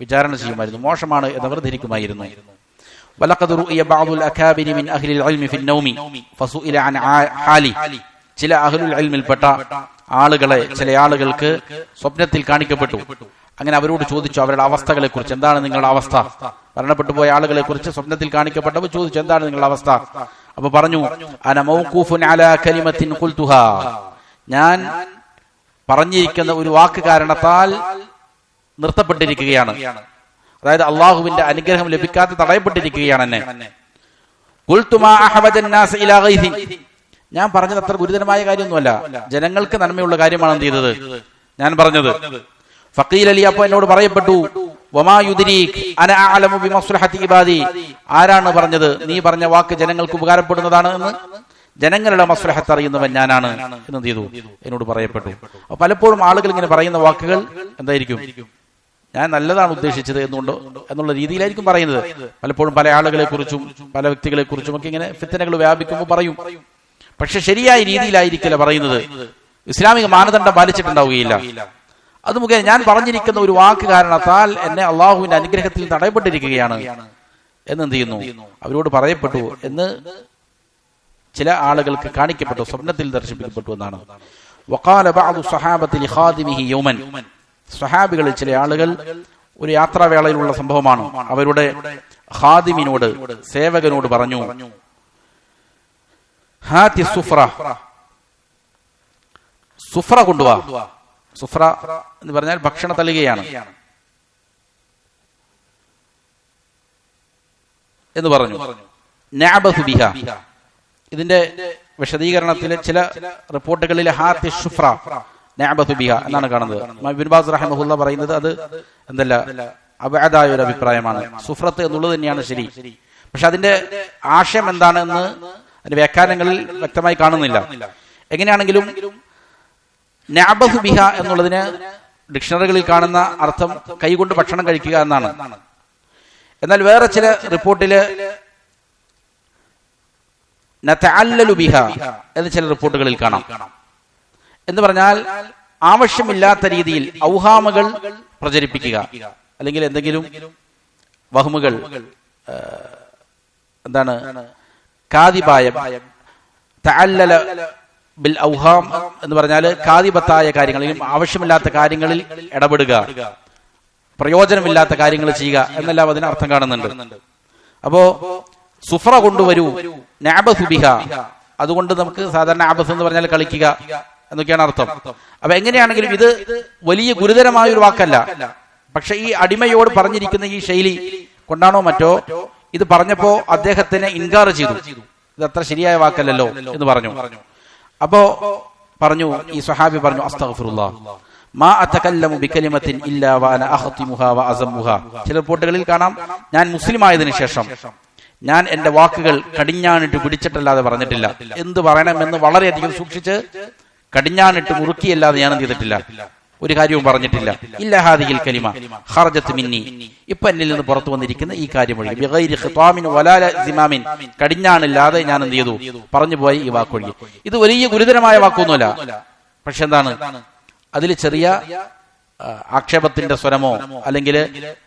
Speaker 2: വിചാരണ ചെയ്യുമായിരുന്നു, മോശമാണ് എന്നവർ ധരിക്കുമായിരുന്നു. വലഖദ് റുഇയ ബഅദുൽ അകാബിരി മിൻ അഹ്ലിൽ ഇൽമി ഫിൻ നൗമി ഫസുഇല അൻ ഹാലി, ചില അഹ്ലുൽ ഇൽമിൽപ്പെട്ട ആളുകളെ, ചില ആളുകൾക്ക് സ്വപ്നത്തിൽ കാണിക്കപ്പെട്ടു. അങ്ങനെ അവരോട് ചോദിച്ചു അവരുടെ അവസ്ഥകളെ കുറിച്ച്, എന്താണ് നിങ്ങളുടെ അവസ്ഥ? മരണപ്പെട്ടു പോയ ആളുകളെ കുറിച്ച് സ്വപ്നത്തിൽ കാണിക്കപ്പെട്ടവർ ചോദിച്ചു, എന്താണ് നിങ്ങളുടെ അവസ്ഥ? അപ്പൊ പറഞ്ഞു അന മൗഖൂഫുൻ അലാ കലിമത്തിൻ ഖുൽതുഹാ, ഞാൻ പറഞ്ഞിരിക്കുന്ന ഒരു വാക്ക് കാരണത്താൽ നിർത്തപ്പെട്ടിരിക്കുകയാണ്, അതായത് അള്ളാഹുവിന്റെ അനുഗ്രഹം ലഭിക്കാതെ തടയപ്പെട്ടിരിക്കുകയാണ് എന്നെ. ഖുൽതു മാ അഹ്വജൻ നാസ് ഇലാ ഗൈഥി, ഞാൻ പറഞ്ഞത് അത്ര ഗുരുതരമായ കാര്യമൊന്നുമല്ല, ജനങ്ങൾക്ക് നന്മയുള്ള കാര്യമാണ് എന്ത് ചെയ്തത് ഞാൻ പറഞ്ഞത്. ഫഖീല ലി, അപ്പോൾ എന്നോട് പറയപ്പെട്ടു, വമാ യുദ്രീക് അന അഅലമു ബിമസ്ലഹതി ഇബാദി, ആരാണ് പറഞ്ഞത് നീ പറഞ്ഞ വാക്ക് ജനങ്ങൾക്ക് ഉപകാരപ്പെടുന്നതാണ് എന്ന്? ജനങ്ങളുടെ മസ്ലഹത്ത് അറിയുന്നവൻ ഞാനാണ് എന്ന് ചെയ്തു എന്നോട് പറയപ്പെട്ടു. അപ്പൊ പലപ്പോഴും ആളുകൾ ഇങ്ങനെ പറയുന്ന വാക്കുകൾ എന്തായിരിക്കും, ഞാൻ നല്ലതാണ് ഉദ്ദേശിച്ചത് എന്നുള്ള രീതിയിലായിരിക്കും പറയുന്നത്. പലപ്പോഴും പല ആളുകളെ കുറിച്ചും പല വ്യക്തികളെ കുറിച്ചും ഒക്കെ ഇങ്ങനെ ഫിത്തനകൾ വ്യാപിക്കുമ്പോൾ പറയും. പക്ഷെ ശരിയായ രീതിയിലായിരിക്കില്ല പറയുന്നത്, ഇസ്ലാമിക മാനദണ്ഡം പാലിച്ചിട്ടുണ്ടാവുകയില്ല. അത് മുഖേന ഞാൻ പറഞ്ഞിരിക്കുന്ന ഒരു വാക്ക് കാരണത്താൽ എന്നെ അള്ളാഹുവിന്റെ അനുഗ്രഹത്തിൽ തടയപ്പെട്ടിരിക്കുകയാണ് എന്നെന്ത് ചെയ്യുന്നു അവരോട് പറയപ്പെട്ടു എന്ന് ചില ആളുകൾക്ക് കാണിക്കപ്പെട്ടു, സ്വപ്നത്തിൽ ദർശിപ്പിക്കപ്പെട്ടു എന്നാണ്. വഖാല ബഅദു സ്വഹാബത്തി ലിഖാദിമിഹി യൗമൻ, സ്വഹാബികളിൽ ചില ആളുകൾ ഒരു യാത്രാവേളയിലുള്ള സംഭവമാണ്, അവരുടെ ഖാദിമിനോട് സേവകനോട് പറഞ്ഞു, ഹാതി സുഫ്ര, സുഫ്ര കൊണ്ടുവാ. സുഫ്ര എന്ന് പറഞ്ഞാൽ ഭക്ഷണ തളികയാണ് എന്ന് പറഞ്ഞു. നഅബതു ബിഹ, ഇതിന്റെ വിശദീകരണത്തിലെ ചില റിപ്പോർട്ടുകളിൽ ഹാത്തി സുഫ്ര നഅബതു ബിഹ എന്നാണ് കാണുന്നത്. ഇബ്നു ബാസ് റഹിമഹുല്ലാ പറയുന്നത് അത് എന്തല്ല അബഅദായ ഒരു അഭിപ്രായമാണ്, സുഫ്രത്ത് എന്നുള്ളത് തന്നെയാണ് ശരി. പക്ഷെ അതിന്റെ ആശയം എന്താണെന്ന് അതിന്റെ വ്യാഖ്യാനങ്ങളിൽ വ്യക്തമായി കാണുന്നില്ല. എങ്ങനെയാണെങ്കിലും നഅബതു ബിഹ എന്നുള്ളതിന് ഡിക്ഷണറികളിൽ കാണുന്ന അർത്ഥം കൈകൊണ്ട് ഭക്ഷണം കഴിക്കുക എന്നാണ്. എന്നാൽ വേറെ ചില റിപ്പോർട്ടില് നതഅല്ലലു ബിഹ എന്ന് ചില റിപ്പോർട്ടുകളിൽ കാണാം. എന്ന് പറഞ്ഞാൽ ആവശ്യമില്ലാത്ത രീതിയിൽ ഔഹാമുകൾ പ്രചരിപ്പിക്കുക, അല്ലെങ്കിൽ എന്തെങ്കിലും വഹ്മുകൾ, എന്താണ് കാദിബായ തഅല്ലല ബിൽ ഔഹാം എന്ന് പറഞ്ഞാൽ കാദിബത്തായ കാര്യങ്ങളിൽ, ആവശ്യമില്ലാത്ത കാര്യങ്ങളിൽ ഇടപെടുക, പ്രയോജനമില്ലാത്ത കാര്യങ്ങൾ ചെയ്യുക എന്നെല്ലാം അതിന് അർത്ഥം കാണുന്നുണ്ട്. അപ്പോ സുഫ്ര കൊണ്ടുവരൂ, നഅബതു ബിഹ, അതുകൊണ്ട് നമുക്ക് സാധാരണ അബസ് എന്ന് പറഞ്ഞാൽ കളിക്കുക എന്നൊക്കെയാണ് അർത്ഥം. അപ്പൊ എങ്ങനെയാണെങ്കിലും ഇത് വലിയ ഗുരുതരമായ ഒരു വാക്കല്ല. പക്ഷെ ഈ അടിമയോട് പറഞ്ഞിരിക്കുന്ന ഈ ശൈലി കൊണ്ടാണോ മറ്റോ ഇത് പറഞ്ഞപ്പോ അദ്ദേഹത്തിനെ ഇൻകാർ ചെയ്തു, ഇത് അത്ര ശരിയായ വാക്കല്ലല്ലോ എന്ന് പറഞ്ഞു. അപ്പോ പറഞ്ഞു, ഈ സ്വഹാബി പറഞ്ഞു, അസ്തഗ്ഫിറുല്ലാഹ് മാ അതകല്ലമു ബികലിമത്തിൻ ഇല്ലാ വഅന അഖ്തിമുഹാ വഅസമുഹാ. ചില റിപ്പോർട്ടുകളിൽ കാണാം, ഞാൻ മുസ്ലിം ആയതിനു ശേഷം ഞാൻ എന്റെ വാക്കുകൾ കടിഞ്ഞാണിട്ട് പിടിച്ചിട്ടല്ലാതെ പറഞ്ഞിട്ടില്ല. എന്ത് പറയണമെന്ന് വളരെയധികം സൂക്ഷിച്ച് കടിഞ്ഞാണിട്ട് മുറുക്കിയല്ലാതെ ഞാൻ എന്ത് ചെയ്തിട്ടില്ല, ഒരു കാര്യവും പറഞ്ഞിട്ടില്ല. ഇല്ല ഹാദിഹിൽ കലിമ ഖറജത് മിന്നി, ഇപ്പൊ എന്നിൽ നിന്ന് പുറത്തു വന്നിരിക്കുന്ന ഈ കാര്യം ഒഴികെ, ബിഗൈരി ഖിതാമിൻ വലാ സിമാമിൻ, കടിഞ്ഞാണില്ലാതെ ഞാൻ എന്ത് ചെയ്തു, പറഞ്ഞു പോയി ഈ വാക്കൊഴികെ. ഇത് വലിയ ഗുരുതരമായ വാക്കൊന്നുമല്ല. പക്ഷെ എന്താണ്, അതിൽ ചെറിയ ആക്ഷേപത്തിന്റെ സ്വരമോ അല്ലെങ്കിൽ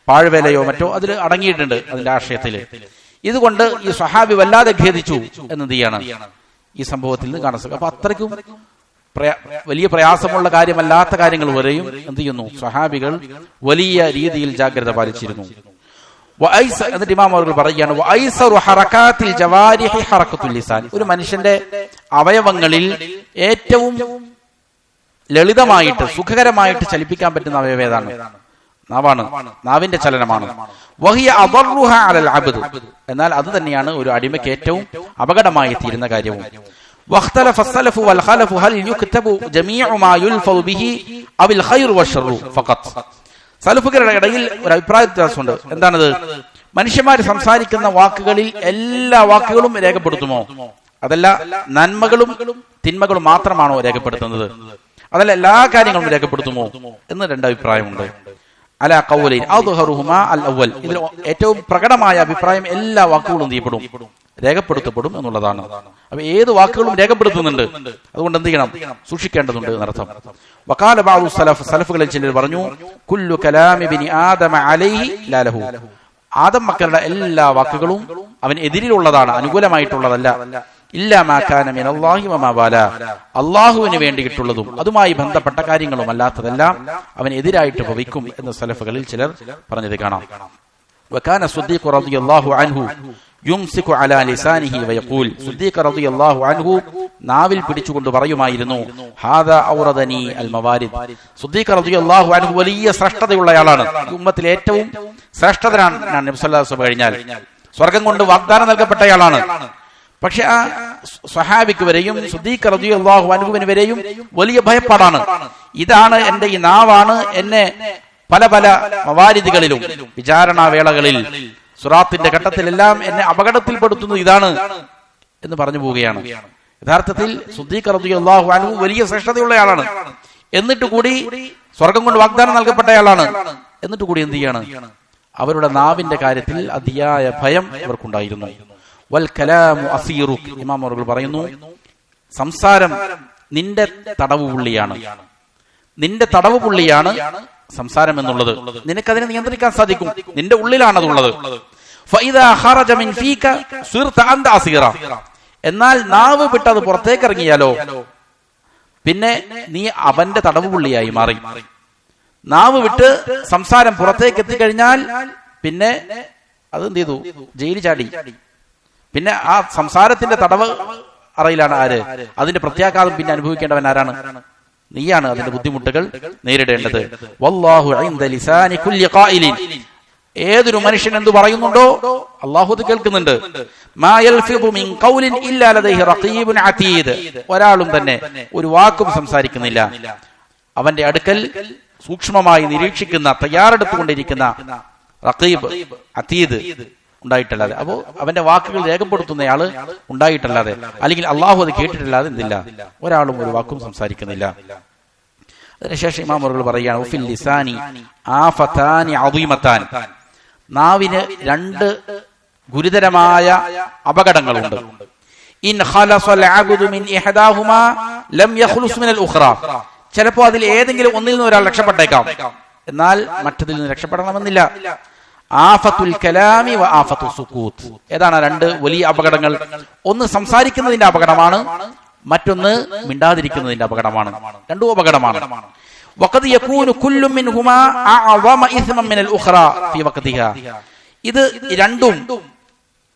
Speaker 2: പാഴ്വേലയോ മറ്റോ അതിൽ അടങ്ങിയിട്ടുണ്ട് അതിന്റെ ആശയത്തില്. ഇതുകൊണ്ട് ഈ സ്വഹാബി വല്ലാതെ ഖേദിച്ചു എന്നെന്ത് ചെയ്യാണ് ഈ സംഭവത്തിൽ നിന്ന് കാണാൻ സാധിക്കും. അപ്പൊ അത്രയ്ക്കും വലിയ പ്രയാസമുള്ള കാര്യമല്ലാത്ത കാര്യങ്ങൾ വരെയും എന്ത് ചെയ്യുന്നു, സ്വഹാബികൾ വലിയ രീതിയിൽ ജാഗ്രത പാലിച്ചിരുന്നു. എന്നിട്ട് ഇമാം അവർ പറയുകയാണ്, ഒരു മനുഷ്യന്റെ അവയവങ്ങളിൽ ഏറ്റവും ലളിതമായിട്ട് സുഖകരമായിട്ട് ചലിപ്പിക്കാൻ പറ്റുന്ന അവയവം ഏതാണ്? നാവാണ്, നാവിന്റെ ചലനമാണ്. എന്നാൽ അത് തന്നെയാണ് ഒരു അടിമയ്ക്ക് ഏറ്റവും അപകടമായി തീരുന്ന കാര്യവും. സലഫുകളുടെ ഇടയിൽ ഒരു അഭിപ്രായ വ്യത്യാസമുണ്ട്. എന്താണത്? മനുഷ്യന്മാർ സംസാരിക്കുന്ന വാക്കുകളിൽ എല്ലാ വാക്കുകളും രേഖപ്പെടുത്തുമോ, അതല്ല നന്മകളും തിന്മകളും മാത്രമാണോ രേഖപ്പെടുത്തുന്നത്, അതല്ല എല്ലാ കാര്യങ്ങളും രേഖപ്പെടുത്തുമോ എന്ന് രണ്ടഭിപ്രായമുണ്ട്. അല ഖൗലൈൻ അദ്ഹറുഹുമാ അൽ അവൽ, ഇതിൽ ഏറ്റവും പ്രകടമായ അഭിപ്രായം എല്ലാ വാക്കുകളും ചെയ്യപ്പെടും, രേഖപ്പെടുത്തപ്പെടും എന്നുള്ളതാണ്. അപ്പൊ ഏത് വാക്കുകളും രേഖപ്പെടുത്തുന്നുണ്ട്, അതുകൊണ്ട് എന്ത് ചെയ്യണം, സൂക്ഷിക്കേണ്ടതുണ്ട് എന്നർത്ഥം. വഖാല ബഅദു സലഫ്, സലഫുകളിൽ ചിലർ പറഞ്ഞു, കുല്ലു കലാമി ബിനി ആദമ അലൈഹി ലാ ലഹു, ആദം മക്കളുടെ എല്ലാ വാക്കുകളും അവൻ എതിരിലുള്ളതാണ്, അനുകൂലമായിട്ടുള്ളതല്ല. ഇല്ലാ മാ കാന മിനല്ലാഹി വമാ വാലാ, അല്ലാഹുവിന് വേണ്ടിയിട്ടുള്ളതും അതുമായി ബന്ധപ്പെട്ട കാര്യങ്ങളും അല്ലാത്തതെല്ലാം അവൻ എതിരായിട്ട് ഭവിക്കും എന്ന് സലഫുകളിൽ ചിലർ പറഞ്ഞത് കാണാം. വകാന സിദ്ദീഖ് റളിയല്ലാഹു അൻഹു യുംസികു അലാ ലിസാനിഹി വയഖൂൽ, സിദ്ദീഖ് റളിയല്ലാഹു അൻഹു നാവിൽ പിടിച്ചുകൊണ്ട് പറയുമായിരുന്നു, ഹാദാ ഔറദനി അൽ മവാരിദ്. സിദ്ദീഖ് റളിയല്ലാഹു അൻഹു വലിയ ശ്രേഷ്ഠതയുള്ളയാളാണ്, ഉമ്മത്തിലെ ഏറ്റവും ശ്രേഷ്ഠതനാണ് നബി സല്ലല്ലാഹു അലൈഹി വസല്ലം കഴിഞ്ഞാൽ, സ്വർഗം കൊണ്ട് വാഗ്ദാനം നൽകപ്പെട്ടയാളാണ്. പക്ഷെ ആ സ്വഹാബിക്ക് വരെയും സിദ്ദീഖ് റളിയല്ലാഹു അൻഹുവിന് വരെയും വലിയ ഭയപ്പാടാണ്. ഇതാണ് എന്റെ ഈ നാവാണ് എന്നെ പല പല മവാരിദുകളിലും വിചാരണാവേളകളിൽ സുറാത്തിന്റെ ഘട്ടത്തിലെല്ലാം എന്നെ അപകടത്തിൽപ്പെടുത്തുന്നത് ഇതാണ് എന്ന് പറഞ്ഞു പോവുകയാണ്. യഥാർത്ഥത്തിൽ സിദ്ദീഖ് റളിയല്ലാഹു അൻഹു വലിയ ശ്രേഷ്ഠതയുള്ളയാളാണ്, എന്നിട്ട് കൂടി സ്വർഗം കൊണ്ട് വാഗ്ദാനം നൽകപ്പെട്ടയാളാണ്, എന്നിട്ട് കൂടി എന്ത് ചെയ്യാണ്? അവരുടെ നാവിന്റെ കാര്യത്തിൽ അതിയായ ഭയം അവർക്കുണ്ടായിരുന്നു. വൽ കലാമു അസീറുക്, ഇമാം അവറുകൾ പറയുന്നു, സംസാരം നിന്റെ തടവുപുള്ളിയാണ്. നിന്റെ തടവുപുള്ളിയാണ് സംസാരം എന്നുള്ളത്. നിനക്കതിനെ നിയന്ത്രിക്കാൻ സാധിക്കും, നിന്റെ ഉള്ളിലാണതുള്ളത്. എന്നാൽ നാവ് വിട്ടത് പുറത്തേക്ക് ഇറങ്ങിയാലോ പിന്നെ നീ അവന്റെ തടവുപുള്ളിയായി മാറി. നാവ് വിട്ട് സംസാരം പുറത്തേക്ക് എത്തിക്കഴിഞ്ഞാൽ പിന്നെ അത് എന്ത് ചെയ്തു? ജയിലിൽ ചാടി. പിന്നെ ആ സംസാരത്തിന്റെ തടവ് അറയിലാണ് ആര്? അതിന്റെ പ്രത്യാഘാതം പിന്നെ അനുഭവിക്കേണ്ടവൻ ആരാണ്? നീയാണ് അതിന്റെ ബുദ്ധിമുട്ടുകൾ നേരിടേണ്ടത്. വല്ലാഹു ഇൻദ ലിസാനി കുല്ലി ഖായിലിൻ, ഏതൊരു മനുഷ്യൻ എന്തു പറയുന്നുണ്ടോ അല്ലാഹു അത് കേൾക്കുന്നുണ്ട്. മാ യൽഫിദു മിൻ ഖൗലിൻ ഇല്ലാ ലദൈഹി റഖീബുൻ അതീദ്, ഒരാളും തന്നെ ഒരു വാക്കും സംസാരിക്കുന്നില്ല, അവന്റെ അടുക്കൽ സൂക്ഷ്മമായി നിരീക്ഷിക്കുന്ന, തയ്യാറെടുത്തുകൊണ്ടിരിക്കുന്ന റഖീബ് അതീദ് ഉണ്ടായിട്ടല്ലാതെ, അപ്പോ അവന്റെ വാക്കുകൾ രേഖപ്പെടുത്തുന്നയാള് ഉണ്ടായിട്ടല്ലാതെ, അല്ലെങ്കിൽ അള്ളാഹു അത് കേട്ടിട്ടല്ലാതെ എന്തില്ല, ഒരാളും ഒരു വാക്കും സംസാരിക്കുന്നില്ല. അതിനുശേഷം ഇമാം അവറുകൾ പറയുകയാണ്, ഉഫിൽ ലിസാനി ആഫതാനി അദീമതാൻ, നാവിന് രണ്ട് ഗുരുതരമായ അപകടങ്ങളുണ്ട്. ഇൻ ഖലസൽ അബ്ദു മിൻ ഇഹ്ദാഹുമാ ലം യഖ്ലുസ് മിനൽ ഉഖ്റ, ചിലപ്പോൾ അതിൽ ഏതെങ്കിലും ഒന്നിൽ നിന്ന് ഒരാൾ രക്ഷപ്പെട്ടേക്കാം, എന്നാൽ മറ്റതിൽ നിന്ന് രക്ഷപ്പെടണമെന്നില്ല. ആഫത്തുൽ കലാമി വ ആഫത്തു സുകൂത്ത്, ഏതാണ് രണ്ട് വലിയ അപകടങ്ങൾ? ഒന്ന് സംസാരിക്കുന്നതിന്റെ അപകടമാണ്, മറ്റൊന്ന് മിണ്ടാതിരിക്കുന്നതിന്റെ അപകടമാണ്. രണ്ടും അപകടമാണ്. വഖദ് യകൂനു കുല്ലു മിൻഹുമാ അഅ്ളമ ഇസ്മൻ മിനൽ ഉഖ്റ ഫീ വഖതിഹാ, ഇത് രണ്ടും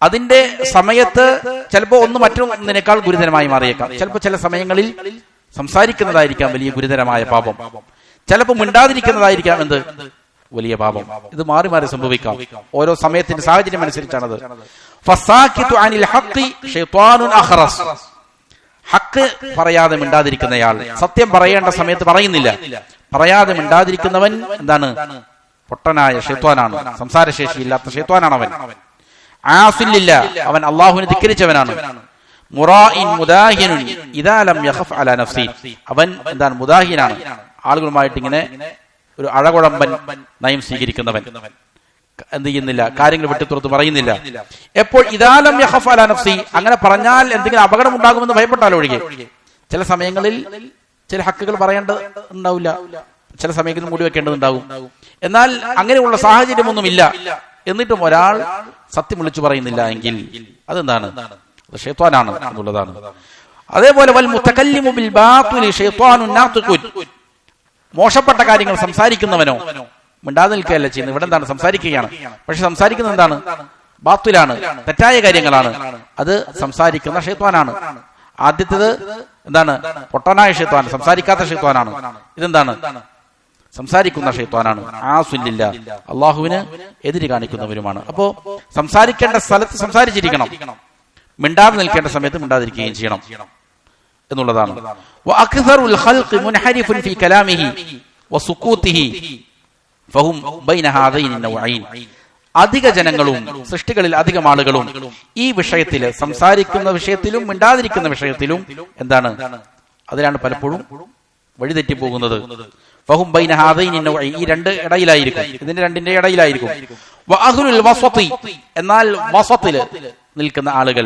Speaker 2: അതിന്റെ സമയത്ത് ചിലപ്പോൾ ഒന്ന് മറ്റൊന്നിനേക്കാൾ ഗുരുതരമായി മാറിയേക്കാം. ചിലപ്പോൾ ചില സമയങ്ങളിൽ സംസാരിക്കുന്നതായിരിക്കാം വലിയ ഗുരുതരമായ പാപം, ചിലപ്പോൾ മിണ്ടാതിരിക്കുന്നതായിരിക്കാം എന്ത് വലിയ പാപം. ഇത് മാറി മാറി സംഭവിക്കാം, ഓരോ സമയത്തിന്റെ സാഹചര്യം അനുസരിച്ചാണത്. ഫസാകിതു അനിൽ ഹഖി ശൈത്വാനുൻ അഖറസ്, ഹക്ക് പറയാതെ മിണ്ടാതിരിക്കുന്നയാൾ, സത്യം പറയേണ്ട സമയത്ത് പറയുന്നില്ല, പറയാതെ മിണ്ടാതിരിക്കുന്നവൻ എന്താണ്? പൊട്ടനായ ശൈത്വാനാണ്, സംസാരശേഷിയില്ലാത്ത ശൈത്വാനാണ് അവൻ. ആസില്ല, അവൻ അല്ലാഹുവിനെ ധിക്കരിച്ചവനാണ്. മുറാഇൻ മുദാഹിനുൻ ഇദാ ലം യഖഫ് അലാ നഫ്സി, അവൻ എന്താണ്? മുദാഹിനാണ്, ആളുകളുമായിട്ട് ഇങ്ങനെ ഒരു അഴകുഴമ്പൻ നയം സ്വീകരിക്കുന്നവൻ, എന്ത് ചെയ്യുന്നില്ല, കാര്യങ്ങൾ വെട്ടിത്തുറത്ത് പറയുന്നില്ല. എപ്പോൾ ഇദാലം യഖഫ് അലാ നഫ്സി, അങ്ങനെ പറഞ്ഞാൽ എന്തെങ്കിലും അപകടം ഉണ്ടാകുമെന്ന് ഭയപ്പെട്ടാലോ ഒഴികെ. ചില സമയങ്ങളിൽ ചില ഹക്കുകൾ പറയേണ്ടതുണ്ടാവില്ല, ചില സമയങ്ങളിൽ മൂടി വെക്കേണ്ടതുണ്ടാവും. എന്നാൽ അങ്ങനെയുള്ള സാഹചര്യമൊന്നുമില്ല, എന്നിട്ടും ഒരാൾ സത്യം വിളിച്ചു പറയുന്നില്ല എങ്കിൽ അതെന്താണ്? അത് ശൈത്വാനാണ് എന്നുള്ളതാണ്. അതേപോലെ വൽ മുതകല്ലിമു ബിൽ ബാതിലി ശൈത്വാനുൻ നാതിഖുൻ, മോശപ്പെട്ട കാര്യങ്ങൾ സംസാരിക്കുന്നവനോ മിണ്ടാതെ നിൽക്കുകയല്ല ചെയ്യുന്നത്, ഇവിടെ എന്താണ്? സംസാരിക്കുകയാണ്. പക്ഷെ സംസാരിക്കുന്നത് എന്താണ്? ബാത്തിലാണ്, തെറ്റായ കാര്യങ്ങളാണ്. അത് സംസാരിക്കുന്ന ശൈത്വാനാണ്. ആദ്യത്തേത് എന്താണ്? പൊട്ടനായ ശൈത്വാൻ, സംസാരിക്കാത്ത ശൈത്വാനാണ്. ഇതെന്താണ്? സംസാരിക്കുന്ന ശൈത്വാനാണ്. ആസുല്ലില്ല, അള്ളാഹുവിന് എതിര് കാണിക്കുന്നവരുമാണ്. അപ്പോ സംസാരിക്കേണ്ട സ്ഥലത്ത് സംസാരിച്ചിരിക്കണം, മിണ്ടാതെ നിൽക്കേണ്ട സമയത്ത് മിണ്ടാതിരിക്കുകയും ചെയ്യണം എന്നുള്ളതാണ്. വഅക്സറുൽ ഖൽഖി മുൻഹരിഫുൻ ഫീ കലാമിഹി വസുകൂതിഹി ഫഹും ബൈന ഹാദൈനി നൗഈൻ, അധിക ജനങ്ങളും സൃഷ്ടികളിൽ അധികം ആളുകളും ഈ വിഷയത്തിൽ, സംസാരിക്കുന്ന വിഷയത്തിലും മിണ്ടാതിരിക്കുന്ന വിഷയത്തിലും എന്താണ്? അതിലാണ് പലപ്പോഴും വഴിതെറ്റി പോകുന്നത്. ഫഹും ബൈന ഹാദൈനി നൗഈൻ, ഈ രണ്ട് ഇടയിലായിരിക്കും, ഇതിന്റെ രണ്ടിന്റെ ഇടയിലായിരിക്കും. വഅഹ്ലുൽ വസതി, എന്നാൽ വസത്തിൽ നിൽക്കുന്ന ആളുകൾ,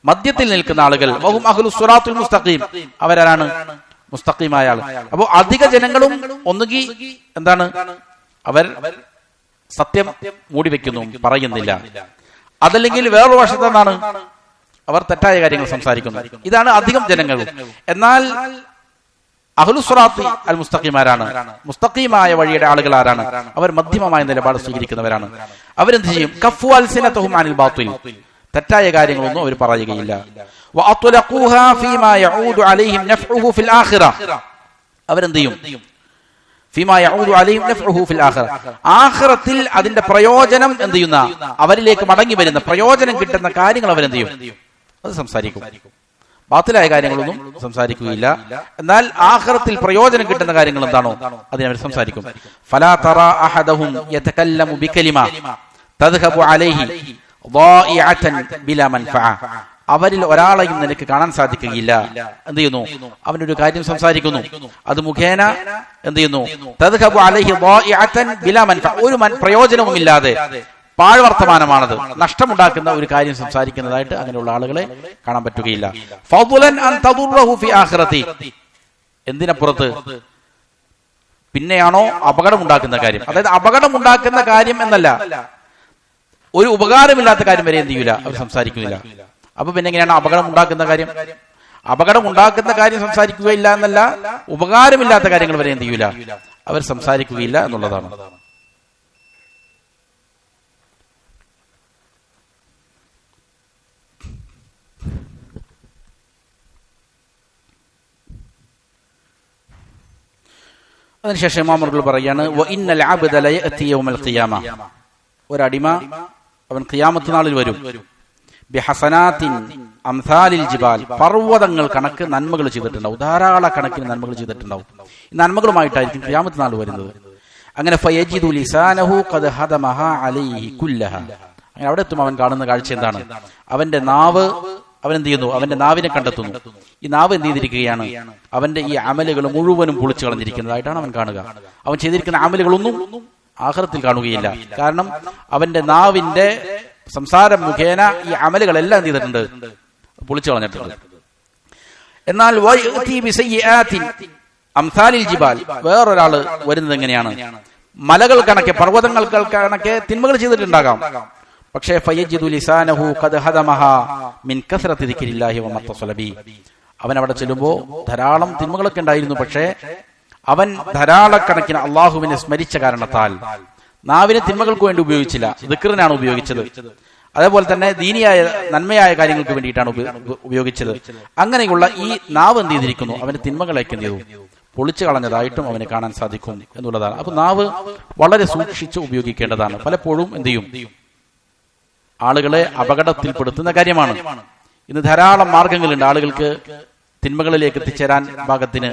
Speaker 2: മധ്യത്തിൽ നിൽക്കുന്ന ആളുകൾ, വഹും അഹ്ലുസ് സിറാത്തുൽ മുസ്തഖീം, അവരാണ് മുസ്തഖീമായ ആൾ. അപ്പോൾ അധിക ജനങ്ങളും ഒന്നുകിൽ എന്താണ്? അവർ സത്യം മൂടിവെക്കുന്നു, പറയുന്നില്ല. അതല്ലെങ്കിൽ വേറൊരു വശത്ത് എന്താണ്? അവർ തെറ്റായ കാര്യങ്ങൾ സംസാരിക്കുന്നു. ഇതാണ് അധികം ജനങ്ങളും. എന്നാൽ അഹ്ലുസ് സിറാത്തി അൽ മുസ്തഖീമാരാണ്, മുസ്തഖീമായ വഴിയുടെ ആളുകൾ ആരാണ്? അവർ മധ്യമമായ നിലപാട് സ്വീകരിക്കുന്നവരാണ്. അവരെന്ത് ചെയ്യും? കഫു അൽസിനതഹും അനിൽ ബാത്തിൽ, തെറ്റായ കാര്യങ്ങളൊന്നും അവർ പറയുകയില്ല. വഅത്ലഖൂഹാ ഫീമാ യഊദു അലൈഹിം നഫ്ഉഹു ഫിൽ ആഖിറ, അവരെന്ത് ചെയ്യും? ഫീമാ യഊദു അലൈഹിം നഫ്ഉഹു ഫിൽ ആഖിറ, ആഖിറത്തിൽ അതിന്റെ പ്രയോജനം എന്ത് ചെയ്യുന്ന, അവരിലേക്ക് മടങ്ങി വരുന്ന പ്രയോജനം കിട്ടുന്ന കാര്യങ്ങൾ അവരെന്ത് ചെയ്യും? അത് സംസാരിക്കും. ബാത്തിലായ കാര്യങ്ങളൊന്നും സംസാരിക്കുകയില്ല. എന്നാൽ ആഖിറത്തിൽ പ്രയോജനം കിട്ടുന്ന കാര്യങ്ങൾ എന്താണോ അതിനവർ സംസാരിക്കും. ഫലാ തറാ അഹദഹും യതകല്ലമു ബികലിമ തദ്ഹബു അലൈഹി ളായിഅതൻ ബിലാ മൻഫഅ, അവരിൽ ഒരാളെയും നിനക്ക് കാണാൻ സാധിക്കുകയില്ല എന്ത് ചെയ്യുന്നു, അവനൊരു കാര്യം സംസാരിക്കുന്നു, അത് മുഖേന എന്ത് ചെയ്യുന്നു, തദ്ഹബു അലൈഹി ളായിഅതൻ ബിലാ മൻഫഅ, ഒരു പ്രയോജനവുമില്ലാതെ പാഴ്വർത്തമാനമാണത്, നഷ്ടമുണ്ടാക്കുന്ന ഒരു കാര്യം സംസാരിക്കുന്നതായിട്ട് അങ്ങനെയുള്ള ആളുകളെ കാണാൻ പറ്റുകയില്ല. ഫദ്ലൻ അൻ തദുറഹു ഫി ആഖിറതി, എന്തിനപ്പുറത്ത് പിന്നെയാണോ അപകടമുണ്ടാക്കുന്ന കാര്യം, അതായത് അപകടമുണ്ടാക്കുന്ന കാര്യം എന്നല്ല, ഒരു ഉപകാരമില്ലാത്ത കാര്യം വരെ എന്ത് ചെയ്യില്ല, അവർ സംസാരിക്കുന്നില്ല. അപ്പൊ പിന്നെ എങ്ങനെയാണ് അപകടം ഉണ്ടാക്കുന്ന കാര്യം? അപകടം ഉണ്ടാക്കുന്ന കാര്യം സംസാരിക്കുകയില്ല എന്നല്ല, ഉപകാരമില്ലാത്ത കാര്യങ്ങൾ വരെ എന്ത് ചെയ്യില്ല, അവർ സംസാരിക്കുകയില്ല എന്നുള്ളതാണ്. അതിനുശേഷം ഇമാം അവர்கள் പറയാണ്, വഇന്നൽ അബ്ദ ലയഅതി യൗമൽ ഖിയാമ, ഒരടിമ അവൻ ഖിയാമത്ത് നാളിൽ വരും, ബിഹസനാത്തിൻ അംസാലിൽ ജിബാൽ, പർവ്വതങ്ങൾ കണക്ക് നന്മകൾ ചെയ്തിട്ടുണ്ടാവും, ധാരാളം കണക്കിന് നന്മകൾ ചെയ്തിട്ടുണ്ടാവും. ഈ നന്മകളുമായിട്ടായിരിക്കും ഖിയാമത്ത് നാൾ വരുന്നത്. അങ്ങനെ ഫയജിദു ലിസാനഹു ഖദ് ഹദമഹ അലൈഹി കുല്ലഹ, അങ്ങനെ അവിടെ എത്തും അവൻ കാണുന്ന കാഴ്ച എന്താണ്, അവന്റെ നാവ്, അവൻ എന്ത് ചെയ്യുന്നു, അവന്റെ നാവിനെ കണ്ടെത്തുന്നു. ഈ നാവ് എന്ത് ചെയ്തിരിക്കുകയാണ്, അവന്റെ ഈ അമലുകൾ മുഴുവനും പൊളിച്ചു കളഞ്ഞിരിക്കുന്നതായിട്ടാണ് അവൻ കാണുക. അവൻ ചെയ്തിരിക്കുന്ന അമലുകളൊന്നും ആഖിറത്തിൽ കാണുകയില്ല. കാരണം അവന്റെ നാവിന്റെ സംസാരം മുഖേന ഈ അമലുകളെല്ലാം എന്ത് ചെയ്തിട്ടുണ്ട്, പൊളിച്ചു കളഞ്ഞിട്ടുണ്ട്. എന്നാൽ അംസാലിൽ ജിബാൽ, വേറൊരാള് വരുന്നത് എങ്ങനെയാണ്, മലകൾ കണക്കെ പർവ്വതങ്ങൾ കണക്കെ തിന്മകൾ ചെയ്തിട്ടുണ്ടാകാം, പക്ഷേ ഫയജിദു ലിസാനഹു ഖദ് ഹദമഹ മിൻ കസ്റതി ദിക്രില്ലാഹി വമത്തസല ബി, അവൻ അവിടെ ചെല്ലുമ്പോൾ ധാരാളം തിന്മകളൊക്കെ ഉണ്ടായിരുന്നു, പക്ഷേ അവൻ ധാരാളക്കണക്കിന് അള്ളാഹുവിനെ സ്മരിച്ച കാരണത്താൽ നാവിനെ തിന്മകൾക്ക് വേണ്ടി ഉപയോഗിച്ചില്ല, ദിക്റിനാണ് ഉപയോഗിച്ചത്. അതേപോലെ തന്നെ ദീനിയായ നന്മയായ കാര്യങ്ങൾക്ക് വേണ്ടിയിട്ടാണ് ഉപയോഗിച്ചത്. അങ്ങനെയുള്ള ഈ നാവ് എന്ത് ചെയ്തിരിക്കുന്നു, അവന്റെ തിന്മകളൊക്കെ എന്ത് ചെയ്തു, പൊളിച്ചു കളഞ്ഞതായിട്ടും അവനെ കാണാൻ സാധിക്കും എന്നുള്ളതാണ്. അപ്പൊ നാവ് വളരെ സൂക്ഷിച്ച് ഉപയോഗിക്കേണ്ടതാണ്. പലപ്പോഴും എന്ത് ചെയ്യും, ആളുകളെ അപകടത്തിൽപ്പെടുത്തുന്ന കാര്യമാണ്. ഇന്ന് ധാരാളം മാർഗങ്ങളുണ്ട് ആളുകൾക്ക് തിന്മകളിലേക്ക് എത്തിച്ചേരാൻ പാകത്തിന്.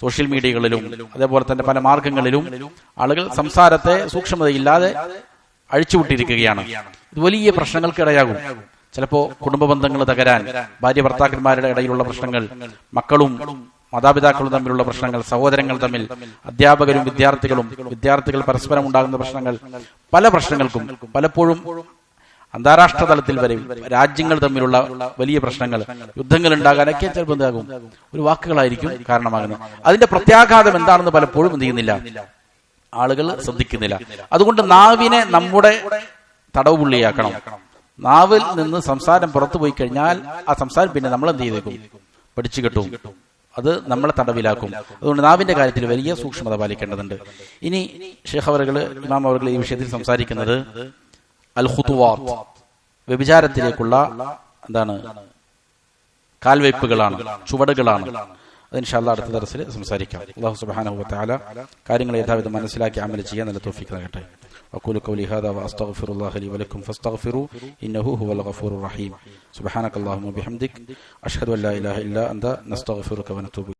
Speaker 2: സോഷ്യൽ മീഡിയകളിലും അതേപോലെ തന്നെ പല മാർഗങ്ങളിലും ആളുകൾ സംസാരത്തെ സൂക്ഷ്മതയില്ലാതെ അഴിച്ചുവിട്ടിരിക്കുകയാണ്. ഇത് വലിയ പ്രശ്നങ്ങൾക്ക് ഇടയാകും. ചിലപ്പോ കുടുംബ ബന്ധങ്ങൾ തകരാൻ, ഭാര്യ ഭർത്താക്കന്മാരുടെ ഇടയിലുള്ള പ്രശ്നങ്ങൾ, മക്കളും മാതാപിതാക്കളും തമ്മിലുള്ള പ്രശ്നങ്ങൾ, സഹോദരങ്ങൾ തമ്മിൽ, അധ്യാപകരും വിദ്യാർത്ഥികളും, വിദ്യാർത്ഥികൾ പരസ്പരം ഉണ്ടാകുന്ന പ്രശ്നങ്ങൾ, പല പ്രശ്നങ്ങൾക്കും പലപ്പോഴും അന്താരാഷ്ട്ര തലത്തിൽ വരെ രാജ്യങ്ങൾ തമ്മിലുള്ള വലിയ പ്രശ്നങ്ങൾ, യുദ്ധങ്ങൾ ഉണ്ടാകാനൊക്കെ ചിലപ്പോൾ എന്താകും, ഒരു വാക്കുകളായിരിക്കും കാരണമാകുന്നത്. അതിന്റെ പ്രത്യാഘാതം എന്താണെന്ന് പലപ്പോഴും എന്ത് ചെയ്യുന്നില്ല, ആളുകൾ ശ്രദ്ധിക്കുന്നില്ല. അതുകൊണ്ട് നാവിനെ നമ്മുടെ തടവുപുള്ളിയാക്കണം. നാവിൽ നിന്ന് സംസാരം പുറത്തു പോയി കഴിഞ്ഞാൽ ആ സംസാരം പിന്നെ നമ്മൾ എന്ത് ചെയ്തേക്കും, പിടിച്ചു കെട്ടും, അത് നമ്മളെ തടവിലാക്കും. അതുകൊണ്ട് നാവിന്റെ കാര്യത്തിൽ വലിയ സൂക്ഷ്മത പാലിക്കേണ്ടതുണ്ട്. ഇനി ഷെയ്ഖ് അവറുകൾ, ഇമാം അവറുകൾ ഈ വിഷയത്തിൽ സംസാരിക്കുന്നത് അൽ ഖുതുവാത്ത്, വ്യഭിചാരത്തിലേക്കുള്ള എന്താണ്, കാൽവയ്പ്പുകളാണ്, ചുവടുകളാണ്. അത് ഇൻഷാ അല്ലാഹ് അടുത്ത ദർസിൽ സംസാരിക്കാം. അല്ലാഹു സുബ്ഹാനഹു വ തആല കാര്യങ്ങൾ യഥാവിധം മനസ്സിലാക്കി അമൽ ചെയ്യാൻ നല്ല തൗഫീഖ് നൽകട്ടെ. വഖൂലു ഖൗലി ഹാദാ വഅസ്തഗ്ഫിറുല്ലാഹ ലി വലക്കും ഫസ്തഗ്ഫിറൂ ഇന്നഹു ഹുവൽ ഗഫൂറുർ റഹീം. സുബ്ഹാനകല്ലാഹുമ്മ ബിഹംദിക് അഷ്ഹദു അൻ ലാ ഇലാഹ ഇല്ലാ അൻത നസ്തഗ്ഫിറുക വ നതൂബു